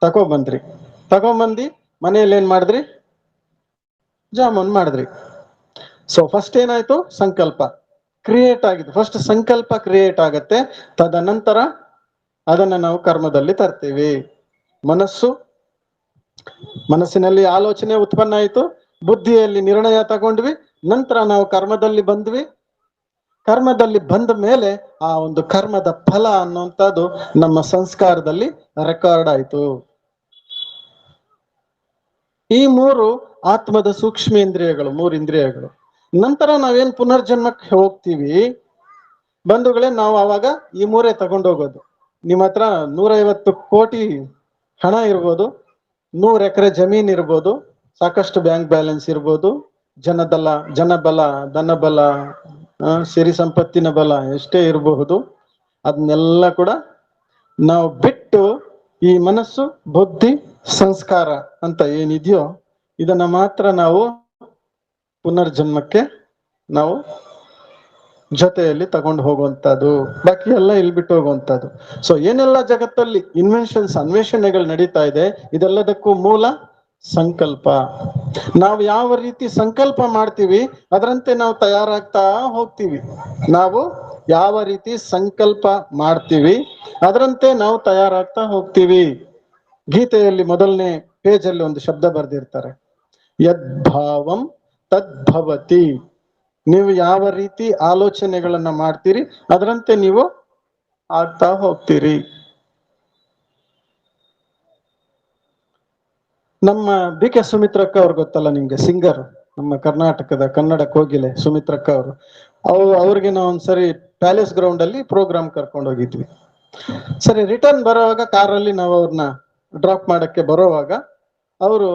ತಗೊಂಬಂದಿ ಮನೆಯಲ್ಲಿ ಏನ್ ಮಾಡಿದ್ರಿ? ಜಾಮೂನ್ ಮಾಡಿದ್ರಿ. ಸೊ ಫಸ್ಟ್ ಏನಾಯ್ತು? ಸಂಕಲ್ಪ ಕ್ರಿಯೇಟ್ ಆಗಿದ್ದು. ಫಸ್ಟ್ ಸಂಕಲ್ಪ ಕ್ರಿಯೇಟ್ ಆಗತ್ತೆ, ತದನಂತರ ಅದನ್ನ ನಾವು ಕರ್ಮದಲ್ಲಿ ತರ್ತೀವಿ. ಮನಸ್ಸಿನಲ್ಲಿ ಆಲೋಚನೆ ಉತ್ಪನ್ನ ಆಯ್ತು, ಬುದ್ಧಿಯಲ್ಲಿ ನಿರ್ಣಯ ತಗೊಂಡ್ವಿ, ನಂತರ ನಾವು ಕರ್ಮದಲ್ಲಿ ಬಂದ್ವಿ. ಕರ್ಮದಲ್ಲಿ ಬಂದ ಮೇಲೆ ಆ ಒಂದು ಕರ್ಮದ ಫಲ ಅನ್ನುವಂಥದ್ದು ನಮ್ಮ ಸಂಸ್ಕಾರದಲ್ಲಿ ರೆಕಾರ್ಡ್ ಆಯ್ತು. ಈ ಮೂರು ಆತ್ಮದ ಸೂಕ್ಷ್ಮೇಂದ್ರಿಯಗಳು, 3 ಇಂದ್ರಿಯಗಳು. ನಂತರ ನಾವೇನ್ ಪುನರ್ಜನ್ಮಕ್ಕೆ ಹೋಗ್ತೀವಿ ಬಂಧುಗಳೇ, ನಾವು ಅವಾಗ ಈ 3 ತಗೊಂಡೋಗೋದು. ನಿಮ್ಮ ಹತ್ರ 150 ಕೋಟಿ ಹಣ ಇರ್ಬೋದು, 100 ಎಕರೆ ಜಮೀನ್ ಇರ್ಬೋದು, ಸಾಕಷ್ಟು ಬ್ಯಾಂಕ್ ಬ್ಯಾಲೆನ್ಸ್ ಇರ್ಬೋದು, ಜನಬಲ, ಧನಬಲ, ಸಿರಿ ಸಂಪತ್ತಿನ ಬಲ ಎಷ್ಟೇ ಇರಬಹುದು, ಅದನ್ನೆಲ್ಲ ಕೂಡ ನಾವು ಬಿಟ್ಟು ಈ ಮನಸ್ಸು, ಬುದ್ಧಿ, ಸಂಸ್ಕಾರ ಅಂತ ಏನಿದೆಯೋ ಇದನ್ನ ಮಾತ್ರ ನಾವು ಪುನರ್ಜನ್ಮಕ್ಕೆ ನಾವು ಜೊತೆಯಲ್ಲಿ ತಗೊಂಡು ಹೋಗುವಂತದ್ದು, ಬಾಕಿ ಎಲ್ಲ ಇಲ್ಲಿ ಬಿಟ್ಟು ಹೋಗುವಂತದ್ದು. ಸೊ ಏನೆಲ್ಲ ಜಗತ್ತಲ್ಲಿ ಇನ್ವೆನ್ಷನ್ಸ್, ಅನ್ವೇಷಣೆಗಳು ನಡೀತಾ ಇದೆ, ಇದೆಲ್ಲದಕ್ಕೂ ಮೂಲ ಸಂಕಲ್ಪ. ನಾವು ಯಾವ ರೀತಿ ಸಂಕಲ್ಪ ಮಾಡ್ತೀವಿ ಅದರಂತೆ ನಾವು ತಯಾರಾಗ್ತಾ ಹೋಗ್ತೀವಿ. ನಾವು ಯಾವ ರೀತಿ ಸಂಕಲ್ಪ ಮಾಡ್ತೀವಿ ಅದರಂತೆ ನಾವು ತಯಾರಾಗ್ತಾ ಹೋಗ್ತೀವಿ. ಗೀತೆಯಲ್ಲಿ ಮೊದಲನೇ ಪೇಜಲ್ಲಿ ಒಂದು ಶಬ್ದ ಬರೆದಿರ್ತಾರೆ, ಯದ್ಭಾವಂ ತದ್ಭವತಿ. ನೀವು ಯಾವ ರೀತಿ ಆಲೋಚನೆಗಳನ್ನ ಮಾಡ್ತೀರಿ ಅದರಂತೆ ನೀವು ಆಗ್ತಾ ಹೋಗ್ತೀರಿ. ನಮ್ಮ ಬಿ ಕೆ ಸುಮಿತ್ರಕ್ಕ ಅವ್ರು ಗೊತ್ತಲ್ಲ ನಿಮ್ಗೆ, ಸಿಂಗರ್, ನಮ್ಮ ಕರ್ನಾಟಕದ ಕನ್ನಡ ಕೋಗಿಲೆ ಸುಮಿತ್ರಕ್ಕ ಅವರು. ಅವ್ರಿಗೆ ನಾವು ಒಂದ್ಸರಿ ಪ್ಯಾಲೇಸ್ ಗ್ರೌಂಡ್ ಅಲ್ಲಿ ಪ್ರೋಗ್ರಾಮ್ ಕರ್ಕೊಂಡು ಹೋಗಿದ್ವಿ. ಸರಿ, ರಿಟರ್ನ್ ಬರೋವಾಗ ಕಾರಲ್ಲಿ ನಾವು ಅವ್ರನ್ನ ಡ್ರಾಪ್ ಮಾಡಕ್ಕೆ ಬರೋವಾಗ ಅವರು,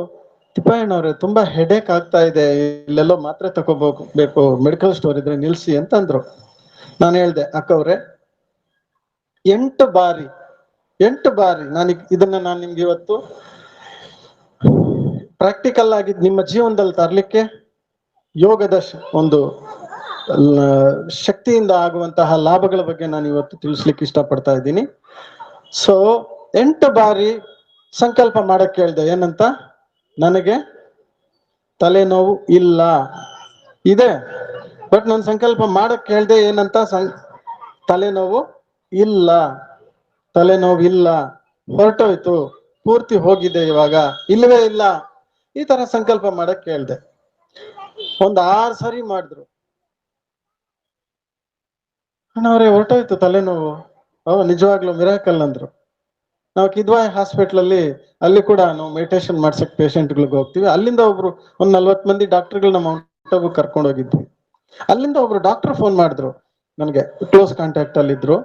ತಿಪ್ಪಯ್ಯನವ್ರೆ ತುಂಬಾ ಹೆಡೇಕ್ ಆಗ್ತಾ ಇದೆ, ಇಲ್ಲೆಲ್ಲೋ ಮಾತ್ರೆ ತಗೋಬೇಕು, ಮೆಡಿಕಲ್ ಸ್ಟೋರ್ ಇದ್ರೆ ನಿಲ್ಸಿ ಅಂತ ಅಂದ್ರು. ನಾನು ಹೇಳ್ದೆ, ಅಕ್ಕವ್ರೆ 8 ಬಾರಿ ಇದನ್ನ ನಾನು ನಿಮ್ಗೆ ಇವತ್ತು ಪ್ರಾಕ್ಟಿಕಲ್ ಆಗಿ ನಿಮ್ಮ ಜೀವನದಲ್ಲಿ ತರಲಿಕ್ಕೆ ಯೋಗದ ಒಂದು ಶಕ್ತಿಯಿಂದ ಆಗುವಂತಹ ಲಾಭಗಳ ಬಗ್ಗೆ ನಾನು ಇವತ್ತು ತಿಳಿಸ್ಲಿಕ್ಕೆ ಇಷ್ಟಪಡ್ತಾ ಇದ್ದೀನಿ. ಸೊ 8 ಬಾರಿ ಸಂಕಲ್ಪ ಮಾಡಕ್ ಕೇಳ್ದೆ, ಏನಂತ? ನನಗೆ ತಲೆನೋವು ಇಲ್ಲ, ಇದೆ, ಬಟ್ ನಾನು ಸಂಕಲ್ಪ ಮಾಡಕ್ ಕೇಳ್ದೆ ಏನಂತ? ತಲೆನೋವು ಇಲ್ಲ, ಹೊರಟೋಯ್ತು, ಪೂರ್ತಿ ಹೋಗಿದೆ, ಇವಾಗ ಇಲ್ಲವೇ ಇಲ್ಲ, ಈ ತರ ಸಂಕಲ್ಪ ಮಾಡಕ್ ಕೇಳ್ದೆ. ಒಂದ್ 6 ಸರಿ ಮಾಡಿದ್ರು. ಅಣ್ಣವ್ರೆ ಹೊರಟೋಯ್ತು ತಲೆನೋವು. ನಿಜವಾಗ್ಲೂ ಮಿರಾಕಲ್ ಅಂದ್ರು. ನಾವು ಕಿದ್ವಾಯ್ ಹಾಸ್ಪಿಟಲ್ ಅಲ್ಲಿ ಕೂಡ ನಾವು ಮೆಡಿಟೇಷನ್ ಮಾಡ್ಸಕ್ ಪೇಷಂಟ್ಗಳಿಗೆ ಹೋಗ್ತೀವಿ. ಅಲ್ಲಿಂದ ಒಬ್ರು ಒಂದ್ 40 ಮಂದಿ ಡಾಕ್ಟರ್ಗಳನ್ನ ಮೌಂಟ್ ಆಬು ಕರ್ಕೊಂಡು ಹೋಗಿದ್ವಿ. ಅಲ್ಲಿಂದ ಒಬ್ರು ಡಾಕ್ಟರ್ ಫೋನ್ ಮಾಡಿದ್ರು ನನಗೆ, ಕ್ಲೋಸ್ ಕಾಂಟ್ಯಾಕ್ಟ್ ಅಲ್ಲಿ ಇದ್ರು.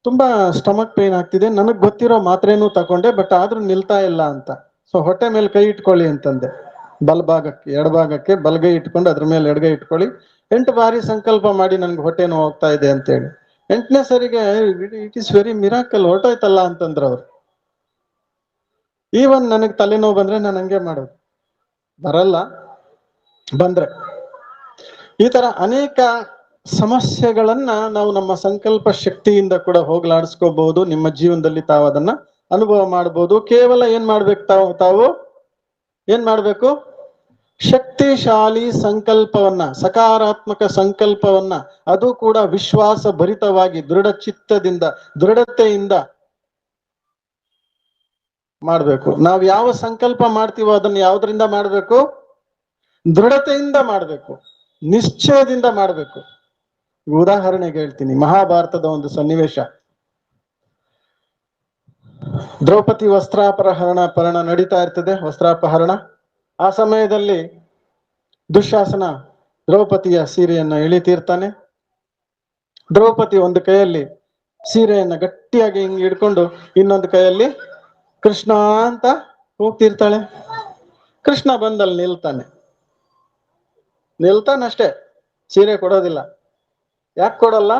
ತುಂಬಾ ಸ್ಟಮಕ್ ಪೇನ್ ಆಗ್ತಿದೆ, ನನಗ್ ಗೊತ್ತಿರೋ ಮಾತ್ರೇನೂ ತಕೊಂಡೆ, ಬಟ್ ಆದ್ರೂ ನಿಲ್ತಾ ಇಲ್ಲ ಅಂತ. ಸೊ ಹೊಟ್ಟೆ ಮೇಲೆ ಕೈ ಇಟ್ಕೊಳ್ಳಿ ಅಂತಂದೆ. ಬಲಭಾಗಕ್ಕೆ, ಎಡಭಾಗಕ್ಕೆ ಬಲಗೈ ಇಟ್ಕೊಂಡು ಅದ್ರ ಮೇಲೆ ಎಡಗೈ ಇಟ್ಕೊಳ್ಳಿ, 8 ಬಾರಿ ಸಂಕಲ್ಪ ಮಾಡಿ ನನ್ಗೆ ಹೊಟ್ಟೆ ನೋವು ಹೋಗ್ತಾ ಇದೆ ಅಂತೇಳಿ. 8ನೇ ಸರಿಗೆ ಇಟ್ ಇಸ್ ವೆರಿ ಮಿರಾಕಲ್, ಹೊರಟೋಯ್ತಲ್ಲ ಅಂತಂದ್ರ ಅವ್ರು. ಈವನ್ ನನಗ್ ತಲೆನೋವು ಬಂದ್ರೆ ನಾನು ಹಂಗೆ ಮಾಡೋದು, ಬರಲ್ಲ, ಬಂದ್ರೆ. ಈ ತರ ಅನೇಕ ಸಮಸ್ಯೆಗಳನ್ನ ನಾವು ನಮ್ಮ ಸಂಕಲ್ಪ ಶಕ್ತಿಯಿಂದ ಕೂಡ ಹೋಗ್ಲಾಡಿಸ್ಕೋಬಹುದು. ನಿಮ್ಮ ಜೀವನದಲ್ಲಿ ತಾವು ಅದನ್ನ ಅನುಭವ ಮಾಡಬಹುದು. ಕೇವಲ ಏನ್ ಮಾಡ್ಬೇಕು ತಾವು ಏನ್ ಮಾಡ್ಬೇಕು? ಶಕ್ತಿಶಾಲಿ ಸಂಕಲ್ಪವನ್ನ, ಸಕಾರಾತ್ಮಕ ಸಂಕಲ್ಪವನ್ನ, ಅದು ಕೂಡ ವಿಶ್ವಾಸ ಭರಿತವಾಗಿ ದೃಢ ಚಿತ್ತದಿಂದ, ದೃಢತೆಯಿಂದ ಮಾಡ್ಬೇಕು. ನಾವು ಯಾವ ಸಂಕಲ್ಪ ಮಾಡ್ತೀವೋ ಅದನ್ನ ಯಾವ್ದ್ರಿಂದ ಮಾಡ್ಬೇಕು? ದೃಢತೆಯಿಂದ ಮಾಡ್ಬೇಕು, ನಿಶ್ಚಯದಿಂದ ಮಾಡ್ಬೇಕು. ಉದಾಹರಣೆಗೆ ಹೇಳ್ತೀನಿ, ಮಹಾಭಾರತದ ಒಂದು ಸನ್ನಿವೇಶ. ದ್ರೌಪದಿ ವಸ್ತ್ರಾಪಹರಣ ನಡೀತಾ ಇರ್ತದೆ, ವಸ್ತ್ರಾಪಹರಣ. ಆ ಸಮಯದಲ್ಲಿ ದುಶ್ಯಾಸನ ದ್ರೌಪದಿಯ ಸೀರೆಯನ್ನ ಇಳಿತೀರ್ತಾನೆ. ದ್ರೌಪದಿ ಒಂದು ಕೈಯಲ್ಲಿ ಸೀರೆಯನ್ನ ಗಟ್ಟಿಯಾಗಿ ಹಿಂಗ್ ಹಿಡ್ಕೊಂಡು ಇನ್ನೊಂದು ಕೈಯಲ್ಲಿ ಕೃಷ್ಣ ಅಂತ ಹೋಗ್ತಿರ್ತಾಳೆ. ಕೃಷ್ಣ ಬಂದಲ್ಲಿ ನಿಲ್ತಾನಷ್ಟೇ, ಸೀರೆ ಕೊಡೋದಿಲ್ಲ. ಯಾಕೆ ಕೊಡಲ್ಲ?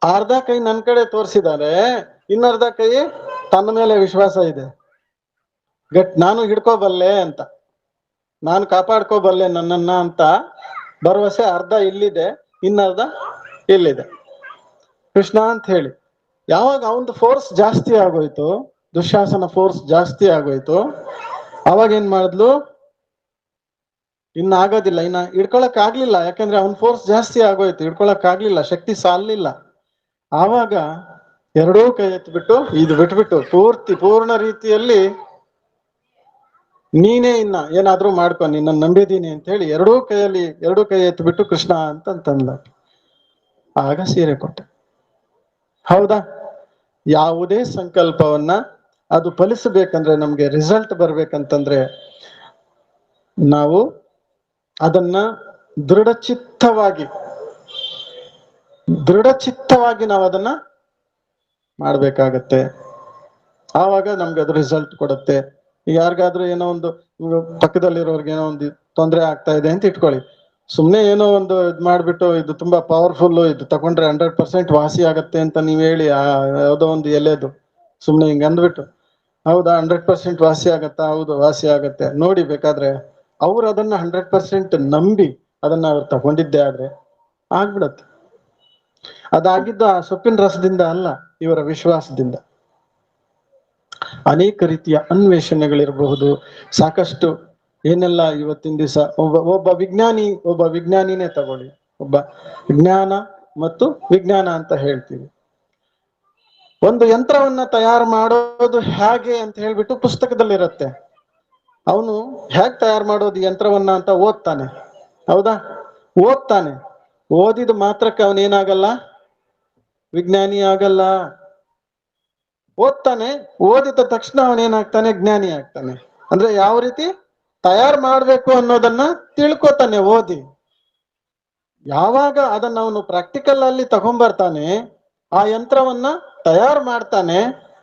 ಅರ್ಧ ಕೈ ನನ್ನ ಕಡೆ ತೋರಿಸಿದ್ದಾರೆ, ಇನ್ನರ್ಧ ಕೈ ತನ್ನ ಮೇಲೆ ವಿಶ್ವಾಸ ಇದೆ. ನಾನು ಹಿಡ್ಕೋಬಲ್ಲೆ ಅಂತ, ನಾನು ಕಾಪಾಡ್ಕೋಬಲ್ಲೆ ನನ್ನನ್ನ ಅಂತ ಭರವಸೆ ಅರ್ಧ ಇಲ್ಲಿದೆ, ಇನ್ನರ್ಧ ಇಲ್ಲಿದೆ. ಕೃಷ್ಣ ಅಂತ ಹೇಳಿ ಯಾವಾಗ ಅವನದು ಫೋರ್ಸ್ ಜಾಸ್ತಿ ಆಗೋಯ್ತು, ದುಶ್ಯಾಸನ ಫೋರ್ಸ್ ಜಾಸ್ತಿ ಆಗೋಯ್ತು, ಅವಾಗ ಏನ್ ಮಾಡಿದ್ಲು? ಆಗೋದಿಲ್ಲ, ಹಿಡ್ಕೊಳಕ್ ಆಗ್ಲಿಲ್ಲ. ಯಾಕಂದ್ರೆ ಅವನ್ ಫೋರ್ಸ್ ಜಾಸ್ತಿ ಆಗೋಯ್ತು, ಹಿಡ್ಕೊಳಕ್ ಆಗ್ಲಿಲ್ಲ, ಶಕ್ತಿ ಸಾಲಿಲ್ಲ. ಆವಾಗ ಎರಡೂ ಕೈ ಎತ್ಬಿಟ್ಟು, ಇದು ಬಿಟ್ಬಿಟ್ಟು ಪೂರ್ಣ ರೀತಿಯಲ್ಲಿ ನೀನೇ ಏನಾದ್ರೂ ಮಾಡ್ಕೊ, ನಿನ್ನ ನಂಬಿದೀನಿ ಅಂತ ಹೇಳಿ ಎರಡೂ ಕೈ ಎತ್ಬಿಟ್ಟು ಕೃಷ್ಣ ಅಂತಂದ. ಆಗ ಸೀರೆ ಕೊಟ್ಟೆ. ಹೌದಾ? ಯಾವುದೇ ಸಂಕಲ್ಪವನ್ನ ಅದು ಫಲಿಸಬೇಕಂದ್ರೆ, ನಮ್ಗೆ ರಿಸಲ್ಟ್ ಬರ್ಬೇಕಂತಂದ್ರೆ, ನಾವು ಅದನ್ನ ದೃಢಚಿತ್ತವಾಗಿ ನಾವು ಅದನ್ನ ಮಾಡ್ಬೇಕಾಗತ್ತೆ. ಆವಾಗ ನಮ್ಗೆ ಅದು ರಿಸಲ್ಟ್ ಕೊಡುತ್ತೆ. ಈಗ ಯಾರಿಗಾದ್ರೂ ಏನೋ ಒಂದು, ಪಕ್ಕದಲ್ಲಿರೋರ್ಗೆ ಏನೋ ಒಂದು ತೊಂದರೆ ಆಗ್ತಾ ಇದೆ ಅಂತ ಇಟ್ಕೊಳ್ಳಿ, ಸುಮ್ನೆ ಏನೋ ಒಂದು ಇದ್ ಮಾಡ್ಬಿಟ್ಟು, ಇದು ತುಂಬಾ ಪವರ್ಫುಲ್, ಇದು ತಗೊಂಡ್ರೆ 100% ವಾಸಿ ಆಗತ್ತೆ ಅಂತ ನೀವ್ ಹೇಳಿ, ಯಾವುದೋ ಒಂದು ಎಲೆದು ಸುಮ್ನೆ ಹಿಂಗ್ ಅಂದ್ಬಿಟ್ಟು, ಹೌದಾ 100% ವಾಸಿ ಆಗತ್ತಾ? ಹೌದು ವಾಸಿ ಆಗತ್ತೆ. ನೋಡಿ, ಬೇಕಾದ್ರೆ ಅವ್ರು ಅದನ್ನ 100% ನಂಬಿ ಅದನ್ನ ಅವ್ರು ತಗೊಂಡಿದ್ದೆ ಆದ್ರೆ ಆಗ್ಬಿಡತ್ತೆ. ಅದಾಗಿದ್ದು ಆ ಸೊಪ್ಪಿನ ರಸದಿಂದ ಅಲ್ಲ, ಇವರ ವಿಶ್ವಾಸದಿಂದ. ಅನೇಕ ರೀತಿಯ ಅನ್ವೇಷಣೆಗಳಿರಬಹುದು, ಸಾಕಷ್ಟು ಏನೆಲ್ಲ ಇವತ್ತಿನ ದಿವಸ. ಒಬ್ಬ ವಿಜ್ಞಾನಿನೇ ತಗೊಳ್ಳಿ, ಒಬ್ಬ ಜ್ಞಾನ ಮತ್ತು ವಿಜ್ಞಾನ ಅಂತ ಹೇಳ್ತೀವಿ. ಒಂದು ಯಂತ್ರವನ್ನ ತಯಾರು ಮಾಡೋದು ಹೇಗೆ ಅಂತ ಹೇಳ್ಬಿಟ್ಟು ಪುಸ್ತಕದಲ್ಲಿರುತ್ತೆ. ಅವನು ಹೇಗ್ ತಯಾರು ಮಾಡೋದು ಯಂತ್ರವನ್ನ ಅಂತ ಓದ್ತಾನೆ, ಹೌದಾ? ಓದಿದ ಮಾತ್ರಕ್ಕೆ ಅವನೇನಾಗಲ್ಲ, ವಿಜ್ಞಾನಿ ಆಗಲ್ಲ. ಓದಿದ ತಕ್ಷಣ ಅವನೇನಾಗ್ತಾನೆ? ಜ್ಞಾನಿ ಆಗ್ತಾನೆ. ಅಂದ್ರೆ ಯಾವ ರೀತಿ ತಯಾರು ಮಾಡ್ಬೇಕು ಅನ್ನೋದನ್ನ ತಿಳ್ಕೊತಾನೆ ಓದಿ. ಯಾವಾಗ ಅದನ್ನ ಅವನು ಪ್ರಾಕ್ಟಿಕಲ್ ಅಲ್ಲಿ ತಗೊಂಡ್ಬರ್ತಾನೆ, ಆ ಯಂತ್ರವನ್ನ ತಯಾರು ಮಾಡ್ತಾನೆ,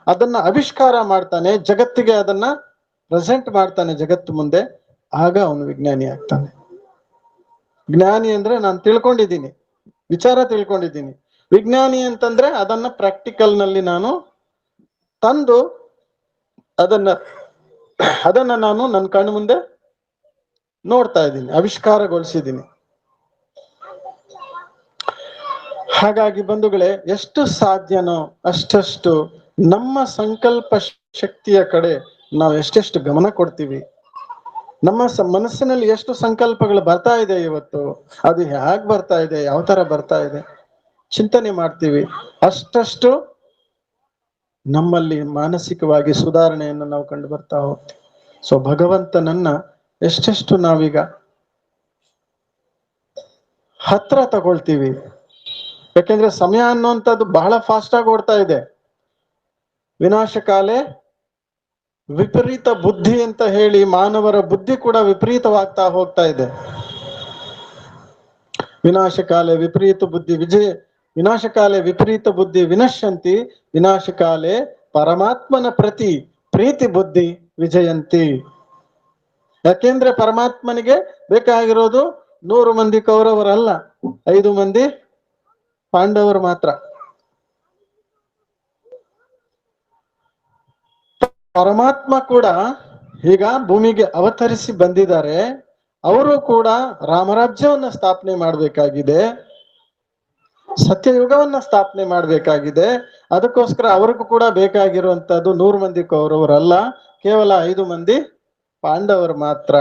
ಅದನ್ನ ಆವಿಷ್ಕಾರ ಮಾಡ್ತಾನೆ, ಜಗತ್ತಿಗೆ ಅದನ್ನ ಪ್ರೆಸೆಂಟ್ ಮಾಡ್ತಾನೆ, ಜಗತ್ತು ಮುಂದೆ, ಆಗ ಅವನು ವಿಜ್ಞಾನಿ ಆಗ್ತಾನೆ. ಜ್ಞಾನಿ ಅಂದ್ರೆ ನಾನು ತಿಳ್ಕೊಂಡಿದ್ದೀನಿ, ವಿಚಾರ ತಿಳ್ಕೊಂಡಿದ್ದೀನಿ. ವಿಜ್ಞಾನಿ ಅಂತಂದ್ರೆ ಅದನ್ನ ಪ್ರಾಕ್ಟಿಕಲ್ ನಲ್ಲಿ ನಾನು ತಂದು ಅದನ್ನ ನಾನು ನನ್ನ ಕಣ್ಣು ಮುಂದೆ ನೋಡ್ತಾ ಇದ್ದೀನಿ, ಆವಿಷ್ಕಾರಗೊಳಿಸಿದ್ದೀನಿ. ಹಾಗಾಗಿ ಬಂಧುಗಳೇ, ಎಷ್ಟು ಸಾಧ್ಯನೋ ಅಷ್ಟಷ್ಟು ನಮ್ಮ ಸಂಕಲ್ಪ ಶಕ್ತಿಯ ಕಡೆ ನಾವು ಎಷ್ಟೆಷ್ಟು ಗಮನ ಕೊಡ್ತೀವಿ, ನಮ್ಮ ಮನಸ್ಸಿನಲ್ಲಿ ಎಷ್ಟು ಸಂಕಲ್ಪಗಳು ಬರ್ತಾ ಇದೆ ಇವತ್ತು, ಅದು ಹೇಗ್ ಬರ್ತಾ ಇದೆ, ಯಾವ ತರ ಬರ್ತಾ ಇದೆ ಚಿಂತನೆ ಮಾಡ್ತೀವಿ, ಅಷ್ಟಷ್ಟು ನಮ್ಮಲ್ಲಿ ಮಾನಸಿಕವಾಗಿ ಸುಧಾರಣೆಯನ್ನು ನಾವು ಕಂಡು ಬರ್ತಾ ಹೋಗ್ತೀವಿ. ಸೊ ಭಗವಂತನನ್ನ ಎಷ್ಟೆಷ್ಟು ನಾವೀಗ ಹತ್ರ ತಗೊಳ್ತೀವಿ. ಯಾಕೆಂದ್ರೆ ಸಮಯ ಅನ್ನುವಂಥದ್ದು ಬಹಳ ಫಾಸ್ಟ್ ಆಗಿ ಓಡ್ತಾ ಇದೆ. ವಿನಾಶಕಾಲೆ ವಿಪರೀತ ಬುದ್ಧಿ ಅಂತ ಹೇಳಿ ಮಾನವರ ಬುದ್ಧಿ ಕೂಡ ವಿಪರೀತವಾಗ್ತಾ ಹೋಗ್ತಾ ಇದೆ. ವಿನಾಶಕಾಲೆ ವಿಪರೀತ ಬುದ್ಧಿ ವಿನಾಶಕಾಲೆ ವಿಪರೀತ ಬುದ್ಧಿ ವಿನಶ್ಯಂತಿ, ವಿನಾಶಕಾಲೆ ಪರಮಾತ್ಮನ ಪ್ರತಿ ಪ್ರೀತಿ ಬುದ್ಧಿ ವಿಜಯಂತಿ. ಯಾಕೆಂದ್ರೆ ಪರಮಾತ್ಮನಿಗೆ ಬೇಕಾಗಿರೋದು 100 ಮಂದಿ ಕೌರವರಲ್ಲ, 5 ಮಂದಿ ಪಾಂಡವರು ಮಾತ್ರ. ಪರಮಾತ್ಮ ಕೂಡ ಈಗ ಭೂಮಿಗೆ ಅವತರಿಸಿ ಬಂದಿದ್ದಾರೆ. ಅವರು ಕೂಡ ರಾಮರಾಜ್ಯವನ್ನ ಸ್ಥಾಪನೆ ಮಾಡಬೇಕಾಗಿದೆ. ಸತ್ಯಯುಗವನ್ನ ಸ್ಥಾಪನೆ ಮಾಡ್ಬೇಕಾಗಿದೆ. ಅದಕ್ಕೋಸ್ಕರ ಅವ್ರಿಗೂ ಕೂಡ ಬೇಕಾಗಿರುವಂತದ್ದು 100 ಮಂದಿ ಕೌರವರಲ್ಲ, ಕೇವಲ 5 ಮಂದಿ ಪಾಂಡವರು ಮಾತ್ರ.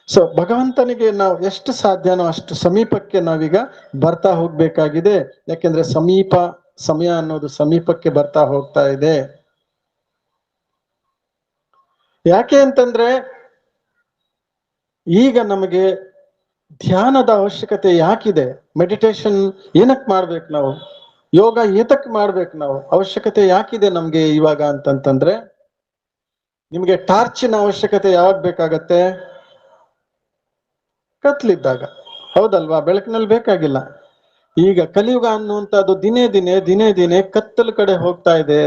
ಸೊ ಭಗವಂತನಿಗೆ ನಾವು ಎಷ್ಟು ಸಾಧ್ಯನೋ ಅಷ್ಟು ಸಮೀಪಕ್ಕೆ ನಾವೀಗ ಬರ್ತಾ ಹೋಗ್ಬೇಕಾಗಿದೆ. ಯಾಕೆಂದ್ರೆ ಸಮಯ ಅನ್ನೋದು ಸಮೀಪಕ್ಕೆ ಬರ್ತಾ ಹೋಗ್ತಾ ಇದೆ. ಯಾಕೆ ಅಂತಂದ್ರೆ ಈಗ ನಮಗೆ ಧ್ಯಾನದ ಅವಶ್ಯಕತೆ ಯಾಕಿದೆ? ಮೆಡಿಟೇಷನ್ ಏನಕ್ ಮಾಡ್ಬೇಕು ನಾವು? ಯೋಗ ಏತಕ್ ಮಾಡ್ಬೇಕು ನಾವು? ಅವಶ್ಯಕತೆ ಯಾಕಿದೆ ನಮ್ಗೆ ಇವಾಗ ಅಂತಂತಂದ್ರೆ, ನಿಮ್ಗೆ ಟಾರ್ಚಿನ ಅವಶ್ಯಕತೆ ಯಾವಾಗ ಬೇಕಾಗತ್ತೆ? ಕತ್ಲಿದ್ದಾಗ, ಹೌದಲ್ವಾ? ಬೆಳಕಿನಲ್ಲಿ ಬೇಕಾಗಿಲ್ಲ. ಈಗ ಕಲಿಯುಗ ಅನ್ನುವಂಥದ್ದು ದಿನೇ ದಿನೇ ಕತ್ತಲು ಕಡೆ ಹೋಗ್ತಾ ಇದೆ.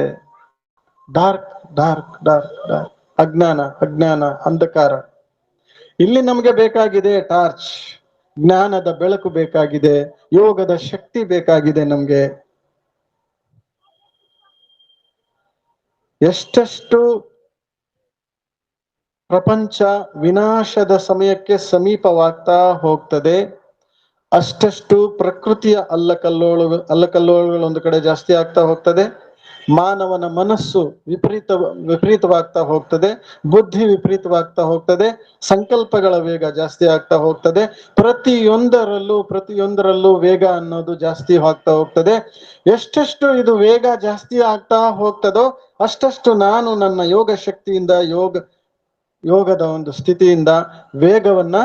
ಡಾರ್ಕ್ ಡಾರ್ಕ್ ಡಾರ್ಕ್ ಡಾರ್ಕ್, ಅಜ್ಞಾನ ಅಂಧಕಾರ. ಇಲ್ಲಿ ನಮ್ಗೆ ಬೇಕಾಗಿದೆ ಟಾರ್ಚ್, ಜ್ಞಾನದ ಬೆಳಕು ಬೇಕಾಗಿದೆ, ಯೋಗದ ಶಕ್ತಿ ಬೇಕಾಗಿದೆ ನಮ್ಗೆ. ಎಷ್ಟೆಷ್ಟು ಪ್ರಪಂಚ ವಿನಾಶದ ಸಮಯಕ್ಕೆ ಸಮೀಪವಾಗ್ತಾ ಹೋಗ್ತದೆ, ಅಷ್ಟಷ್ಟು ಪ್ರಕೃತಿಯ ಅಲ್ಲಕಲ್ಲೋಳಗಳು ಒಂದು ಕಡೆ ಜಾಸ್ತಿ ಆಗ್ತಾ ಹೋಗ್ತದೆ. ಮಾನವನ ಮನಸ್ಸು ವಿಪರೀತವಾಗ್ತಾ ಹೋಗ್ತದೆ, ಬುದ್ಧಿ ವಿಪರೀತವಾಗ್ತಾ ಹೋಗ್ತದೆ, ಸಂಕಲ್ಪಗಳ ವೇಗ ಜಾಸ್ತಿ ಆಗ್ತಾ ಹೋಗ್ತದೆ. ಪ್ರತಿಯೊಂದರಲ್ಲೂ ವೇಗ ಅನ್ನೋದು ಜಾಸ್ತಿ ಆಗ್ತಾ ಹೋಗ್ತದೆ. ಎಷ್ಟೆಷ್ಟು ಇದು ವೇಗ ಜಾಸ್ತಿ ಆಗ್ತಾ ಹೋಗ್ತದೋ ಅಷ್ಟಷ್ಟು ನಾನು ನನ್ನ ಯೋಗ ಶಕ್ತಿಯಿಂದ ಯೋಗದ ಒಂದು ಸ್ಥಿತಿಯಿಂದ ವೇಗವನ್ನ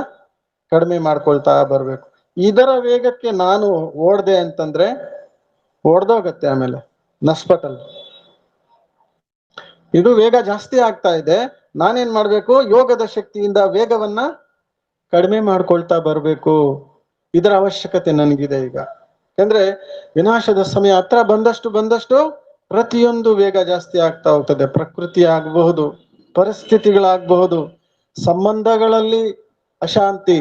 ಕಡಿಮೆ ಮಾಡ್ಕೊಳ್ತಾ ಬರ್ಬೇಕು. ಇದರ ವೇಗಕ್ಕೆ ನಾನು ಓಡ್ದೆ ಅಂತಂದ್ರೆ ಓಡ್ದೋಗತ್ತೆ ಆಮೇಲೆ ನಸ್ಪಟಲ್. ಇದು ವೇಗ ಜಾಸ್ತಿ ಆಗ್ತಾ ಇದೆ, ನಾನೇನ್ ಮಾಡ್ಬೇಕು? ಯೋಗದ ಶಕ್ತಿಯಿಂದ ವೇಗವನ್ನ ಕಡಿಮೆ ಮಾಡ್ಕೊಳ್ತಾ ಬರ್ಬೇಕು. ಇದರ ಅವಶ್ಯಕತೆ ನನಗಿದೆ ಈಗ. ಯಾಕಂದ್ರೆ ವಿನಾಶದ ಸಮಯ ಹತ್ರ ಬಂದಷ್ಟು ಪ್ರತಿಯೊಂದು ವೇಗ ಜಾಸ್ತಿ ಆಗ್ತಾ ಹೋಗ್ತದೆ. ಪ್ರಕೃತಿ ಆಗಬಹುದು, ಪರಿಸ್ಥಿತಿಗಳಾಗಬಹುದು, ಸಂಬಂಧಗಳಲ್ಲಿ ಅಶಾಂತಿ,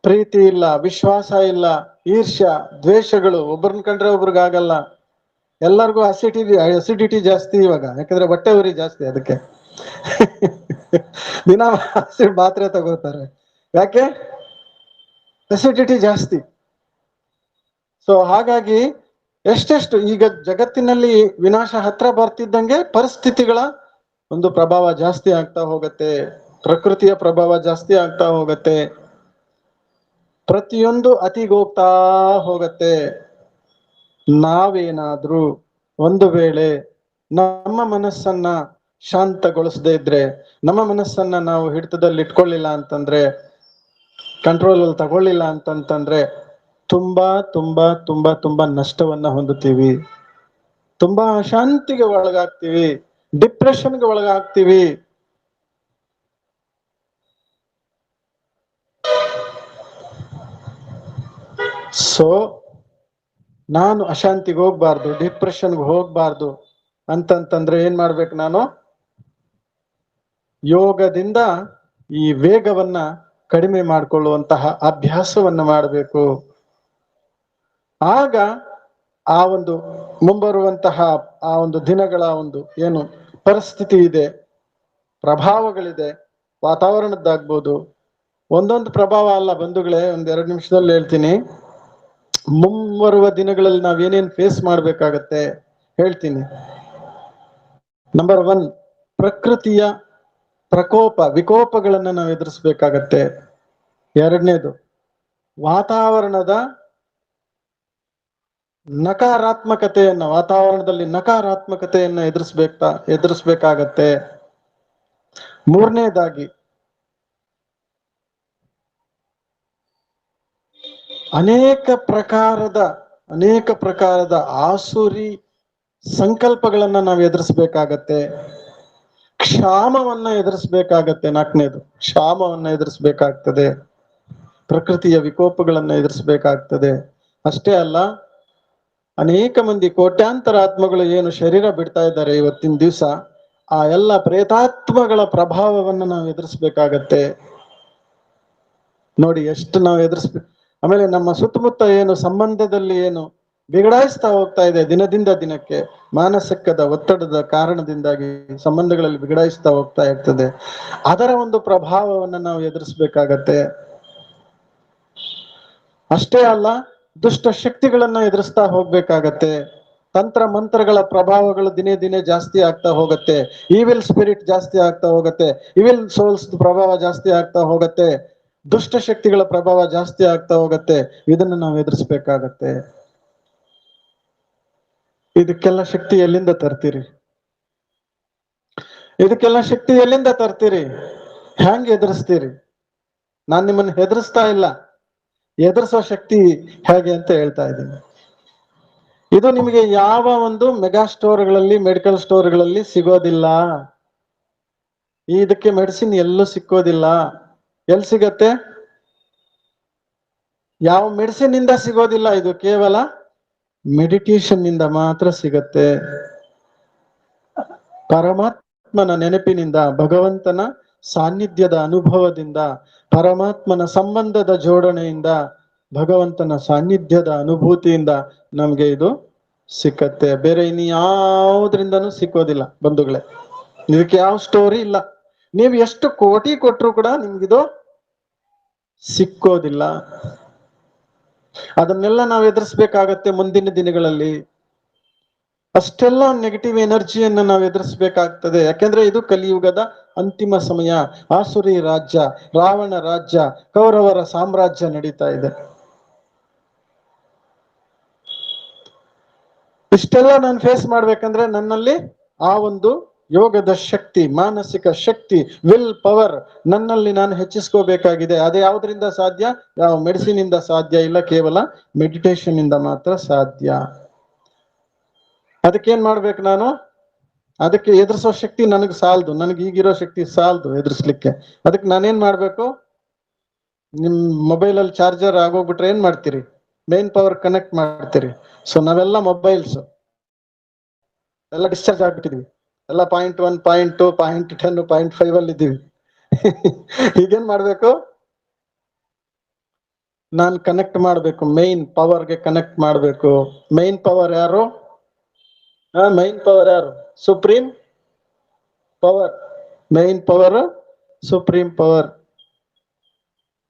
ಪ್ರೀತಿ ಇಲ್ಲ, ವಿಶ್ವಾಸ ಇಲ್ಲ, ಈರ್ಷ್ಯ, ದ್ವೇಷಗಳು, ಒಬ್ಬರನ್ನ ಕಂಡ್ರೆ ಒಬ್ರಿಗಾಗಲ್ಲ. ಎಲ್ಲರಿಗೂ ಅಸಿಡಿಟಿ ಜಾಸ್ತಿ ಇವಾಗ, ಯಾಕಂದ್ರೆ ಹೊಟ್ಟೆ ಉರಿ ಜಾಸ್ತಿ. ಅದಕ್ಕೆ ದಿನ ಮಾತ್ರೆ ತಗೋತಾರೆ. ಯಾಕೆ? ಅಸಿಡಿಟಿ ಜಾಸ್ತಿ. ಸೊ ಹಾಗಾಗಿ ಎಷ್ಟೆಷ್ಟು ಈಗ ಜಗತ್ತಿನಲ್ಲಿ ವಿನಾಶ ಹತ್ರ ಬರ್ತಿದ್ದಂಗೆ ಪರಿಸ್ಥಿತಿಗಳ ಒಂದು ಪ್ರಭಾವ ಜಾಸ್ತಿ ಆಗ್ತಾ ಹೋಗತ್ತೆ, ಪ್ರಕೃತಿಯ ಪ್ರಭಾವ ಜಾಸ್ತಿ ಆಗ್ತಾ ಹೋಗತ್ತೆ, ಪ್ರತಿಯೊಂದು ಅತಿಗೋಗ್ತಾ ಹೋಗತ್ತೆ. ನಾವೇನಾದ್ರೂ ಒಂದು ವೇಳೆ ನಮ್ಮ ಮನಸ್ಸನ್ನ ಶಾಂತಗೊಳಿಸದೇ ಇದ್ರೆ, ನಮ್ಮ ಮನಸ್ಸನ್ನ ನಾವು ಹಿಡಿತದಲ್ಲಿ ಇಟ್ಕೊಳ್ಳಿಲ್ಲ ಅಂತಂದ್ರೆ, ಕಂಟ್ರೋಲ್ ಅಲ್ಲಿ ತಗೊಳ್ಳಿಲ್ಲ ಅಂತಂತಂದ್ರೆ ತುಂಬಾ ತುಂಬಾ ತುಂಬಾ ತುಂಬಾ ನಷ್ಟವನ್ನ ಹೊಂದುತ್ತೀವಿ. ತುಂಬಾ ಅಶಾಂತಿಗೆ ಒಳಗಾಗ್ತೀವಿ, ಡಿಪ್ರೆಷನ್ಗೆ ಒಳಗಾಗ್ತೀವಿ. ಸೊ ನಾನು ಅಶಾಂತಿಗೆ ಹೋಗ್ಬಾರ್ದು, ಡಿಪ್ರೆಷನ್ಗೆ ಹೋಗ್ಬಾರ್ದು ಅಂತಂತಂದ್ರೆ ಏನ್ ಮಾಡ್ಬೇಕು? ನಾನು ಯೋಗದಿಂದ ಈ ವೇಗವನ್ನ ಕಡಿಮೆ ಮಾಡಿಕೊಳ್ಳುವಂತಹ ಅಭ್ಯಾಸವನ್ನ ಮಾಡಬೇಕು. ಆಗ ಆ ಒಂದು ಮುಂಬರುವಂತಹ ಆ ಒಂದು ದಿನಗಳ ಒಂದು ಏನು ಪರಿಸ್ಥಿತಿ ಇದೆ, ಪ್ರಭಾವಗಳಿದೆ, ವಾತಾವರಣದ್ದಾಗ್ಬೋದು. ಒಂದೊಂದು ಪ್ರಭಾವ ಅಲ್ಲ ಬಂಧುಗಳೇ, 1-2 ನಿಮಿಷದಲ್ಲಿ ಹೇಳ್ತೀನಿ. ಮುಂಬರುವ ದಿನಗಳಲ್ಲಿ ನಾವೇನೇನ್ ಫೇಸ್ ಮಾಡ್ಬೇಕಾಗತ್ತೆ ಹೇಳ್ತೀನಿ. ನಂಬರ್ 1, ಪ್ರಕೃತಿಯ ವಿಕೋಪಗಳನ್ನ ನಾವು ಎದುರಿಸ್ಬೇಕಾಗತ್ತೆ. 2ನೇದು, ವಾತಾವರಣದಲ್ಲಿ ನಕಾರಾತ್ಮಕತೆಯನ್ನ ಎದುರಿಸ್ಬೇಕಾಗತ್ತೆ. 3ನೇದಾಗಿ ಅನೇಕ ಪ್ರಕಾರದ ಆಸುರಿ ಸಂಕಲ್ಪಗಳನ್ನ ನಾವು ಎದುರಿಸ್ಬೇಕಾಗತ್ತೆ. ಕ್ಷಾಮವನ್ನ ಎದುರಿಸ್ಬೇಕಾಗತ್ತೆ. 4ನೇದು, ಕ್ಷಾಮವನ್ನ ಎದುರಿಸ್ಬೇಕಾಗ್ತದೆ, ಪ್ರಕೃತಿಯ ವಿಕೋಪಗಳನ್ನ ಎದುರಿಸ್ಬೇಕಾಗ್ತದೆ. ಅಷ್ಟೇ ಅಲ್ಲ, ಅನೇಕ ಮಂದಿ ಕೋಟ್ಯಾಂತರ ಆತ್ಮಗಳು ಏನು ಶರೀರ ಬಿಡ್ತಾ ಇದ್ದಾರೆ ಇವತ್ತಿನ ದಿವಸ, ಆ ಎಲ್ಲ ಪ್ರೇತಾತ್ಮಗಳ ಪ್ರಭಾವವನ್ನು ನಾವು ಎದುರಿಸ್ಬೇಕಾಗತ್ತೆ. ನೋಡಿ ಎಷ್ಟು ನಾವು ಎದುರಿಸ್ಬೇಕು. ಆಮೇಲೆ ನಮ್ಮ ಸುತ್ತಮುತ್ತ ಏನು ಸಂಬಂಧದಲ್ಲಿ ಏನು ಬಿಗಡಾಯಿಸ್ತಾ ಹೋಗ್ತಾ ಇದೆ ದಿನದಿಂದ ದಿನಕ್ಕೆ, ಮಾನಸಿಕದ ಒತ್ತಡದ ಕಾರಣದಿಂದಾಗಿ ಸಂಬಂಧಗಳಲ್ಲಿ ಬಿಗಡಾಯಿಸ್ತಾ ಹೋಗ್ತಾ ಇರ್ತದೆ. ಅದರ ಒಂದು ಪ್ರಭಾವವನ್ನು ನಾವು ಎದುರಿಸ್ಬೇಕಾಗತ್ತೆ. ಅಷ್ಟೇ ಅಲ್ಲ, ದುಷ್ಟ ಶಕ್ತಿಗಳನ್ನ ಎದುರಿಸ್ತಾ ಹೋಗ್ಬೇಕಾಗತ್ತೆ. ತಂತ್ರ ಮಂತ್ರಗಳ ಪ್ರಭಾವಗಳು ದಿನೇ ದಿನೇ ಜಾಸ್ತಿ ಆಗ್ತಾ ಹೋಗುತ್ತೆ. ಈವಿಲ್ ಸ್ಪಿರಿಟ್ ಜಾಸ್ತಿ ಆಗ್ತಾ ಹೋಗುತ್ತೆ. ಇವಿಲ್ ಸೋಲ್ಸ್ ಪ್ರಭಾವ ಜಾಸ್ತಿ ಆಗ್ತಾ ಹೋಗುತ್ತೆ. ದುಷ್ಟ ಶಕ್ತಿಗಳ ಪ್ರಭಾವ ಜಾಸ್ತಿ ಆಗ್ತಾ ಹೋಗುತ್ತೆ. ಇದನ್ನು ನಾವು ಎದುರಿಸ್ಬೇಕಾಗತ್ತೆ. ಇದಕ್ಕೆಲ್ಲ ಶಕ್ತಿ ಎಲ್ಲಿಂದ ತರ್ತೀರಿ? ಇದಕ್ಕೆಲ್ಲ ಶಕ್ತಿ ಎಲ್ಲಿಂದ ತರ್ತೀರಿ? ಹ್ಯಾಂಗ್ ಎದುರಿಸ್ತೀರಿ? ನಾನ್ ನಿಮ್ಮನ್ನ ಹೆದರಿಸ್ತಾ ಇಲ್ಲ, ಎದುರಿಸೋ ಶಕ್ತಿ ಹೇಗೆ ಅಂತ ಹೇಳ್ತಾ ಇದ್ದೀನಿ. ಇದು ನಿಮಗೆ ಯಾವ ಒಂದು ಮೆಗಾ ಸ್ಟೋರ್ಗಳಲ್ಲಿ, ಮೆಡಿಕಲ್ ಸ್ಟೋರ್ಗಳಲ್ಲಿ ಸಿಗೋದಿಲ್ಲ. ಇದಕ್ಕೆ ಮೆಡಿಸಿನ್ ಎಲ್ಲೂ ಸಿಕ್ಕೋದಿಲ್ಲ. ಎಲ್ಲಿ ಸಿಗತ್ತೆ? ಯಾವ ಮೆಡಿಸಿನ್ ಇಂದ ಸಿಗೋದಿಲ್ಲ. ಇದು ಕೇವಲ ಮೆಡಿಟೇಷನ್ ನಿಂದ ಮಾತ್ರ ಸಿಗತ್ತೆ. ಪರಮಾತ್ಮನ ನೆನಪಿನಿಂದ, ಭಗವಂತನ ಸಾನ್ನಿಧ್ಯದ ಅನುಭವದಿಂದ, ಪರಮಾತ್ಮನ ಸಂಬಂಧದ ಜೋಡಣೆಯಿಂದ, ಭಗವಂತನ ಸಾನ್ನಿಧ್ಯದ ಅನುಭೂತಿಯಿಂದ ನಮ್ಗೆ ಇದು ಸಿಕ್ಕತ್ತೆ. ಬೇರೆ ಇನ್ನು ಯಾವುದ್ರಿಂದನೂ ಸಿಕ್ಕೋದಿಲ್ಲ ಬಂಧುಗಳೇ. ಇದಕ್ಕೆ ಯಾವ ಸ್ಟೋರಿ ಇಲ್ಲ. ನೀವು ಎಷ್ಟು ಕೋಟಿ ಕೊಟ್ಟರು ಕೂಡ ನಿಮ್ಗಿದು ಸಿಕ್ಕೋದಿಲ್ಲ. ಅದನ್ನೆಲ್ಲ ನಾವು ಎದುರಿಸ್ಬೇಕಾಗತ್ತೆ ಮುಂದಿನ ದಿನಗಳಲ್ಲಿ. ಅಷ್ಟೆಲ್ಲ ನೆಗೆಟಿವ್ ಎನರ್ಜಿಯನ್ನು ನಾವು ಎದುರಿಸ್ಬೇಕಾಗ್ತದೆ. ಯಾಕೆಂದ್ರೆ ಇದು ಕಲಿಯುಗದ ಅಂತಿಮ ಸಮಯ. ಆಸುರಿ ರಾಜ್ಯ, ರಾವಣ ರಾಜ್ಯ, ಕೌರವರ ಸಾಮ್ರಾಜ್ಯ ನಡೀತಾ ಇದೆ. ಇಷ್ಟೆಲ್ಲ ನಾನು ಫೇಸ್ ಮಾಡ್ಬೇಕಂದ್ರೆ ನನ್ನಲ್ಲಿ ಆ ಒಂದು ಯೋಗದ ಶಕ್ತಿ, ಮಾನಸಿಕ ಶಕ್ತಿ, ವಿಲ್ ಪವರ್ ನನ್ನಲ್ಲಿ ನಾನು ಹೆಚ್ಚಿಸ್ಕೋಬೇಕಾಗಿದೆ. ಅದು ಯಾವುದರಿಂದ ಸಾಧ್ಯ? ಯಾವ ಮೆಡಿಸಿನ್ ಇಂದ ಸಾಧ್ಯ ಇಲ್ಲ, ಕೇವಲ ಮೆಡಿಟೇಷನ್ ಇಂದ ಮಾತ್ರ ಸಾಧ್ಯ. ಅದಕ್ಕೇನ್ ಮಾಡ್ಬೇಕು ನಾನು? ಅದಕ್ಕೆ ಎದುರಿಸೋ ಶಕ್ತಿ ನನಗೆ ಸಾಲದು, ನನಗೆ ಈಗಿರೋ ಶಕ್ತಿ ಸಾಲದು ಎದುರಿಸ್ಲಿಕ್ಕೆ. ಅದಕ್ಕೆ ನಾನೇನ್ ಮಾಡ್ಬೇಕು? ನಿಮ್ ಮೊಬೈಲ್ ಅಲ್ಲಿ ಚಾರ್ಜರ್ ಆಗೋಗ್ಬಿಟ್ರೆ ಏನ್ ಮಾಡ್ತೀರಿ? ಮೇನ್ ಪವರ್ ಕನೆಕ್ಟ್ ಮಾಡ್ತೀರಿ. ಸೊ ನಾವೆಲ್ಲ ಮೊಬೈಲ್ಸ್ ಎಲ್ಲ ಡಿಸ್ಚಾರ್ಜ್ ಆಗ್ಬಿಟ್ಟಿದ್ವಿ. ಎಲ್ಲ 0.1, 0.2, 0.10, 0.5 ಅಲ್ಲಿ ಇದ್ದೀವಿ. ಈಗೇನ್ ಮಾಡ್ಬೇಕು? ನಾನು ಕನೆಕ್ಟ್ ಮಾಡ್ಬೇಕು, ಮೈನ್ ಪವರ್ಗೆ ಕನೆಕ್ಟ್ ಮಾಡ್ಬೇಕು. ಮೈನ್ ಪವರ್ ಯಾರು? ಮೈನ್ ಪವರ್ ಯಾರು? Supreme power. Main power supreme power.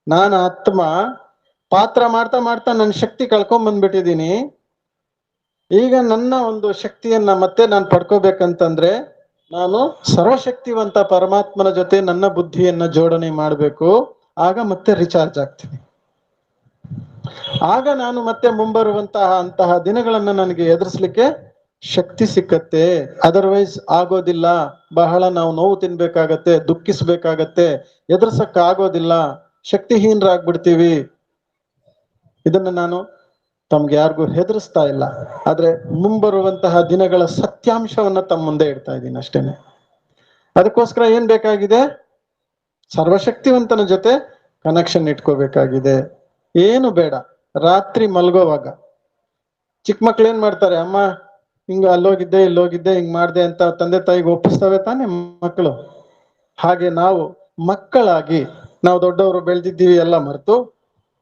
ನಾನು ಆತ್ಮ ಪಾತ್ರ ಮಾಡ್ತಾ ಮಾಡ್ತಾ ನನ್ನ ಶಕ್ತಿ ಕಳ್ಕೊಂಡ್ ಬಂದ್ಬಿಟ್ಟಿದ್ದೀನಿ. ಈಗ ನನ್ನ ಒಂದು ಶಕ್ತಿಯನ್ನ ಮತ್ತೆ ನಾನು ಪಡ್ಕೋಬೇಕಂತಂದ್ರೆ ನಾನು ಸರ್ವಶಕ್ತಿವಂತ ಪರಮಾತ್ಮನ ಜೊತೆ ನನ್ನ ಬುದ್ಧಿಯನ್ನ ಜೋಡಣೆ ಮಾಡಬೇಕು. ಆಗ ಮತ್ತೆ ರಿಚಾರ್ಜ್ ಆಗ್ತೀನಿ. ಆಗ ನಾನು ಮತ್ತೆ ಅಂತಹ ದಿನಗಳನ್ನ ನನಗೆ ಎದುರಿಸ್ಲಿಕ್ಕೆ ಶಕ್ತಿ ಸಿಕ್ಕತ್ತೆ. ಅದರ್ವೈಸ್ ಆಗೋದಿಲ್ಲ. ಬಹಳ ನಾವು ನೋವು ತಿನ್ಬೇಕಾಗತ್ತೆ, ದುಃಖಿಸ್ಬೇಕಾಗತ್ತೆ, ಎದುರ್ಸಕ್ ಆಗೋದಿಲ್ಲ, ಶಕ್ತಿಹೀನರಾಗ್ಬಿಡ್ತೀವಿ. ಇದನ್ನ ನಾನು ತಮ್ಗೆ ಯಾರಿಗೂ ಹೆದರಿಸ್ತಾ ಇಲ್ಲ. ಆದ್ರೆ ಮುಂಬರುವಂತಹ ದಿನಗಳ ಸತ್ಯಾಂಶವನ್ನ ತಮ್ಮ ಮುಂದೆ ಇಡ್ತಾ ಇದ್ದೀನಿ ಅಷ್ಟೇನೆ. ಅದಕ್ಕೋಸ್ಕರ ಏನ್ ಬೇಕಾಗಿದೆ? ಸರ್ವಶಕ್ತಿವಂತನ ಜೊತೆ ಕನೆಕ್ಷನ್ ಇಟ್ಕೋಬೇಕಾಗಿದೆ. ಏನು ಬೇಡ. ರಾತ್ರಿ ಮಲ್ಗೋವಾಗ ಚಿಕ್ಕ ಮಕ್ಳು ಏನ್ ಮಾಡ್ತಾರೆ? ಅಮ್ಮ ಹಿಂಗ ಅಲ್ಲೋಗಿದ್ದೆ ಇಲ್ಲೋಗಿದ್ದೆ ಹಿಂಗ್ ಮಾಡ್ದೆ ಅಂತ ತಂದೆ ತಾಯಿಗೆ ಒಪ್ಪಿಸ್ತವೆ ತಾನೆ ಮಕ್ಕಳು. ಹಾಗೆ ನಾವು ಮಕ್ಕಳಾಗಿ ನಾವು ದೊಡ್ಡವರು ಬೆಳೆದಿದ್ದೀವಿ ಎಲ್ಲ ಮರೆತು,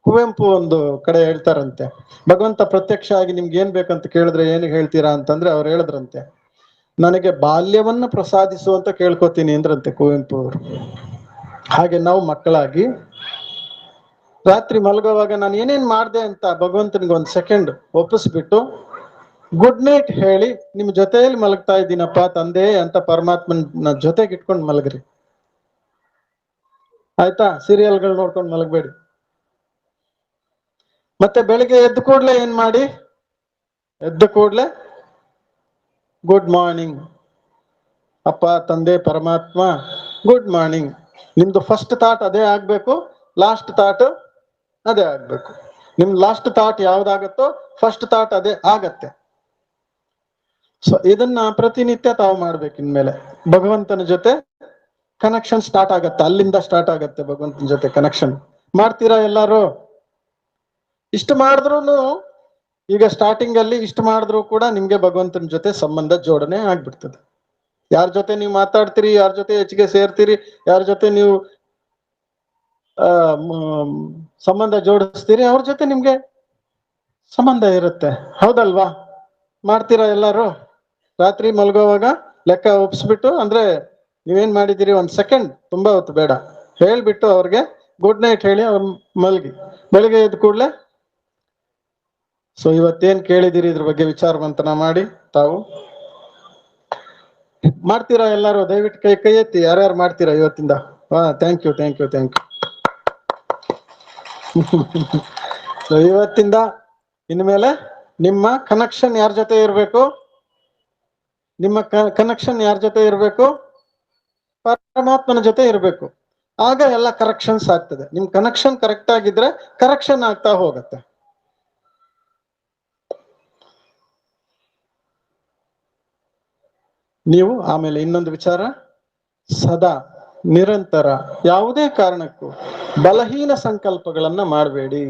ಕುವೆಂಪು ಒಂದು ಕಡೆ ಹೇಳ್ತಾರಂತೆ, ಭಗವಂತ ಪ್ರತ್ಯಕ್ಷ ಆಗಿ ನಿಮ್ಗೆ ಏನ್ ಬೇಕಂತ ಕೇಳಿದ್ರೆ ಏನು ಹೇಳ್ತೀರಾ ಅಂತಂದ್ರೆ ಅವ್ರು ಹೇಳಿದ್ರಂತೆ, ನನಗೆ ಬಾಲ್ಯವನ್ನ ಪ್ರಸಾದಿಸು ಅಂತ ಕೇಳ್ಕೊತೀನಿ ಅಂದ್ರಂತೆ ಕುವೆಂಪು ಅವರು. ಹಾಗೆ ನಾವು ಮಕ್ಕಳಾಗಿ ರಾತ್ರಿ ಮಲಗುವಾಗ ನಾನು ಏನೇನ್ ಮಾಡ್ದೆ ಅಂತ ಭಗವಂತನಿಗೆ ಒಂದ್ ಸೆಕೆಂಡ್ ಒಪ್ಪಿಸ್ಬಿಟ್ಟು ಗುಡ್ ನೈಟ್ ಹೇಳಿ ನಿಮ್ ಜೊತೆಯಲ್ಲಿ ಮಲಗ್ತಾ ಇದ್ದೀನಪ್ಪ ತಂದೆ ಅಂತ ಪರಮಾತ್ಮನ ಜೊತೆಗೆ ಇಟ್ಕೊಂಡು ಮಲಗ್ರಿ. ಆಯ್ತಾ? ಸೀರಿಯಲ್ಗಳು ನೋಡ್ಕೊಂಡು ಮಲಗಬೇಡಿ. ಮತ್ತೆ ಬೆಳಿಗ್ಗೆ ಎದ್ದು ಕೂಡ್ಲೆ ಏನ್ ಮಾಡಿ? ಎದ್ದು ಕೂಡ್ಲೆ ಗುಡ್ ಮಾರ್ನಿಂಗ್ ಅಪ್ಪ ತಂದೆ ಪರಮಾತ್ಮ, ಗುಡ್ ಮಾರ್ನಿಂಗ್. ನಿಮ್ದು ಫಸ್ಟ್ ಥಾಟ್ ಅದೇ ಆಗ್ಬೇಕು, ಲಾಸ್ಟ್ ಥಾಟ್ ಅದೇ ಆಗ್ಬೇಕು. ನಿಮ್ ಲಾಸ್ಟ್ ಥಾಟ್ ಯಾವ್ದಾಗತ್ತೋ ಫಸ್ಟ್ ಥಾಟ್ ಅದೇ ಆಗತ್ತೆ. ಸೊ ಇದನ್ನ ಪ್ರತಿನಿತ್ಯ ತಾವು ಮಾಡ್ಬೇಕು. ಇನ್ಮೇಲೆ ಭಗವಂತನ ಜೊತೆ ಕನೆಕ್ಷನ್ ಸ್ಟಾರ್ಟ್ ಆಗತ್ತೆ. ಅಲ್ಲಿಂದ ಸ್ಟಾರ್ಟ್ ಆಗತ್ತೆ ಭಗವಂತನ ಜೊತೆ ಕನೆಕ್ಷನ್. ಮಾಡ್ತೀರಾ ಎಲ್ಲಾರು? ಇಷ್ಟು ಮಾಡಿದ್ರು, ಈಗ ಸ್ಟಾರ್ಟಿಂಗ್ ಅಲ್ಲಿ ಇಷ್ಟು ಮಾಡಿದ್ರು ಕೂಡ ನಿಮ್ಗೆ ಭಗವಂತನ ಜೊತೆ ಸಂಬಂಧ ಜೋಡಣೆ ಆಗ್ಬಿಡ್ತದೆ. ಯಾರ ಜೊತೆ ನೀವು ಮಾತಾಡ್ತೀರಿ, ಯಾರ ಜೊತೆ ಹೆಚ್ಚಿಗೆ ಸೇರ್ತೀರಿ, ಯಾರ ಜೊತೆ ನೀವು ಸಂಬಂಧ ಜೋಡಿಸ್ತೀರಿ, ಅವ್ರ ಜೊತೆ ನಿಮ್ಗೆ ಸಂಬಂಧ ಇರುತ್ತೆ. ಹೌದಲ್ವಾ? ಮಾಡ್ತೀರಾ ಎಲ್ಲಾರು? ರಾತ್ರಿ ಮಲ್ಗೋವಾಗ ಲೆಕ್ಕ ಒಪ್ಸ್ಬಿಟ್ಟು, ಅಂದ್ರೆ ನೀವೇನ್ ಮಾಡಿದ್ದೀರಿ ಒಂದ್ ಸೆಕೆಂಡ್, ತುಂಬಾ ಹೊತ್ತು ಬೇಡ, ಹೇಳ್ಬಿಟ್ಟು ಅವ್ರಿಗೆ ಗುಡ್ ನೈಟ್ ಹೇಳಿ ಅವ್ರ ಮಲ್ಗಿ. ಬೆಳಿಗ್ಗೆ ಎದ್ದ ಕೂಡ್ಲೆ ಸೊ ಇವತ್ತೇನ್ ಕೇಳಿದಿರಿ ಇದ್ರ ಬಗ್ಗೆ ವಿಚಾರ ಮಂಥನ ಮಾಡಿ ತಾವು ಮಾಡ್ತೀರಾ ಎಲ್ಲಾರು. ದಯವಿಟ್ಟು ಕೈ ಎತ್ತಿ ಯಾರ್ಯಾರು ಮಾಡ್ತೀರಾ ಇವತ್ತಿಂದ. Thank you thank you thank you. So ಇವತ್ತಿಂದ ಇನ್ಮೇಲೆ ನಿಮ್ಮ ಕನೆಕ್ಷನ್ ಯಾರ ಜೊತೆ ಇರಬೇಕು? ನಿಮ್ಮ ಕನೆಕ್ಷನ್ ಯಾರ ಜೊತೆ ಇರಬೇಕು? ಪರಮಾತ್ಮನ ಜೊತೆ ಇರಬೇಕು. ಆಗ ಎಲ್ಲ ಕರೆಕ್ಷನ್ಸ್ ಆಗ್ತದೆ. ನಿಮ್ ಕನೆಕ್ಷನ್ ಕರೆಕ್ಟ್ ಆಗಿದ್ರೆ ಕರೆಕ್ಷನ್ ಆಗ್ತಾ ಹೋಗತ್ತೆ. ನೀವು ಆಮೇಲೆ ಇನ್ನೊಂದು ವಿಚಾರ, ಸದಾ ನಿರಂತರ ಯಾವುದೇ ಕಾರಣಕ್ಕೂ ಬಲಹೀನ ಸಂಕಲ್ಪಗಳನ್ನ ಮಾಡಬೇಡಿ.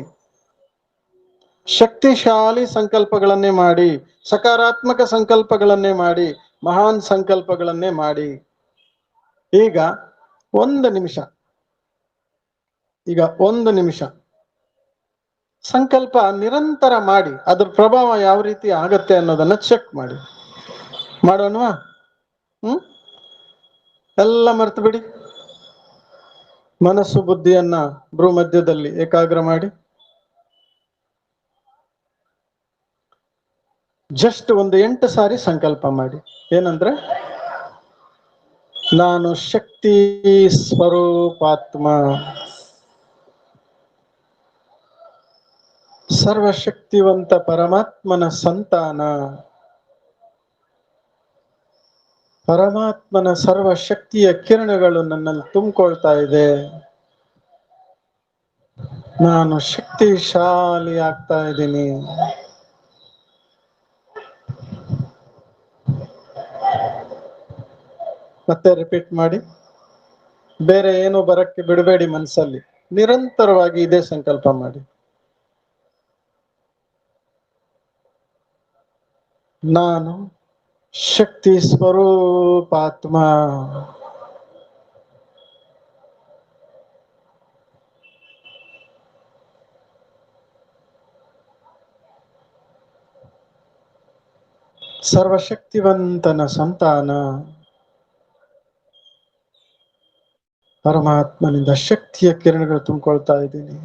ಶಕ್ತಿಶಾಲಿ ಸಂಕಲ್ಪಗಳನ್ನೇ ಮಾಡಿ, ಸಕಾರಾತ್ಮಕ ಸಂಕಲ್ಪಗಳನ್ನೇ ಮಾಡಿ, ಮಹಾನ್ ಸಂಕಲ್ಪಗಳನ್ನೇ ಮಾಡಿ. ಈಗ ಒಂದು ನಿಮಿಷ ಸಂಕಲ್ಪ ನಿರಂತರ ಮಾಡಿ, ಅದ್ರ ಪ್ರಭಾವ ಯಾವ ರೀತಿ ಆಗತ್ತೆ ಅನ್ನೋದನ್ನ ಚೆಕ್ ಮಾಡಿ. ಮಾಡೋಣವಾ? ಎಲ್ಲ ಮರ್ತು ಬಿಡಿ. ಮನಸ್ಸು ಬುದ್ಧಿಯನ್ನ ಭ್ರೂ ಮಧ್ಯದಲ್ಲಿ ಏಕಾಗ್ರ ಮಾಡಿ ಜಸ್ಟ್ ಒಂದು 8 ಸಾರಿ ಸಂಕಲ್ಪ ಮಾಡಿ. ಏನಂದ್ರೆ, ನಾನು ಶಕ್ತಿ ಸ್ವರೂಪಾತ್ಮ, ಸರ್ವಶಕ್ತಿವಂತ ಪರಮಾತ್ಮನ ಸಂತಾನ, ಪರಮಾತ್ಮನ ಸರ್ವಶಕ್ತಿಯ ಕಿರಣಗಳು ನನ್ನಲ್ಲಿ ತುಂಬಿಕೊಳ್ತಾ ಇದೆ, ನಾನು ಶಕ್ತಿಶಾಲಿ ಆಗ್ತಾ ಇದ್ದೀನಿ. ಮತ್ತೆ ರಿಪೀಟ್ ಮಾಡಿ. ಬೇರೆ ಏನು ಬರಕ್ಕೆ ಬಿಡಬೇಡಿ. ಮನಸ್ಸಲ್ಲಿ ನಿರಂತರವಾಗಿ ಇದೇ ಸಂಕಲ್ಪ ಮಾಡಿ. ನಾನು ಶಕ್ತಿ ಸ್ವರೂಪಾತ್ಮ, ಸರ್ವಶಕ್ತಿವಂತನ ಸಂತಾನ, ಪರಮಾತ್ಮನಿಂದ ಶಕ್ತಿಯ ಕಿರಣಗಳು ತುಂಬಿಕೊಳ್ತಾ ಇದ್ದೀನಿ.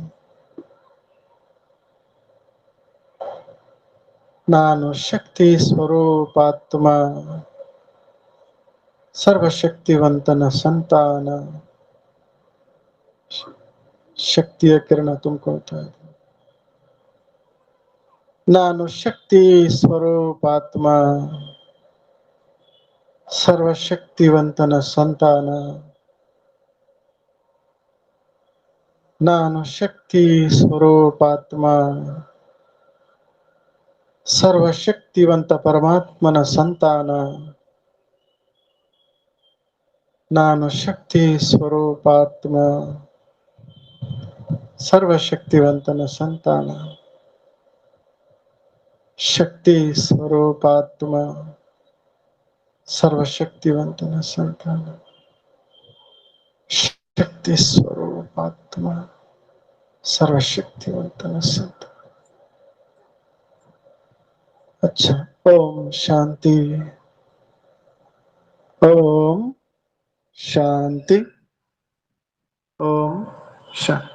ನಾನು ಶಕ್ತಿ ಸ್ವರೂಪಾತ್ಮ, ಸರ್ವಶಕ್ತಿವಂತನ ಸಂತಾನ, ಶಕ್ತಿಯ ಕಿರಣ ತುಂಬಿಕೊಳ್ತಾ ಇದ್ದೀನಿ. ನಾನು ಶಕ್ತಿ ಸ್ವರೂಪಾತ್ಮ, ಸರ್ವಶಕ್ತಿವಂತನ ಸಂತಾನ, ನಾನು ಶಕ್ತಿ ಸ್ವರೂಪಾತ್ಮ, ಸರ್ವಶಕ್ತಿವಂತ ಪರಮಾತ್ಮನ ಸಂತಾನ, ನಾನು ಶಕ್ತಿ ಸ್ವರೂಪಾತ್ಮ, ಸರ್ವಶಕ್ತಿವಂತನ ಸಂತಾನ, ಶಕ್ತಿ ಸ್ವರೂಪಾತ್ಮ, ಸರ್ವಶಕ್ತಿವಂತನ ಸಂತಾನ, ಶಕ್ತಿ ಸ್ವರೂಪಾತ್ಮ, ಸರ್ವಶಕ್ತಿವಂತನ ಸಂತಾನ. अच्छा, ओम शांति, ओम शांति, ओम शांति.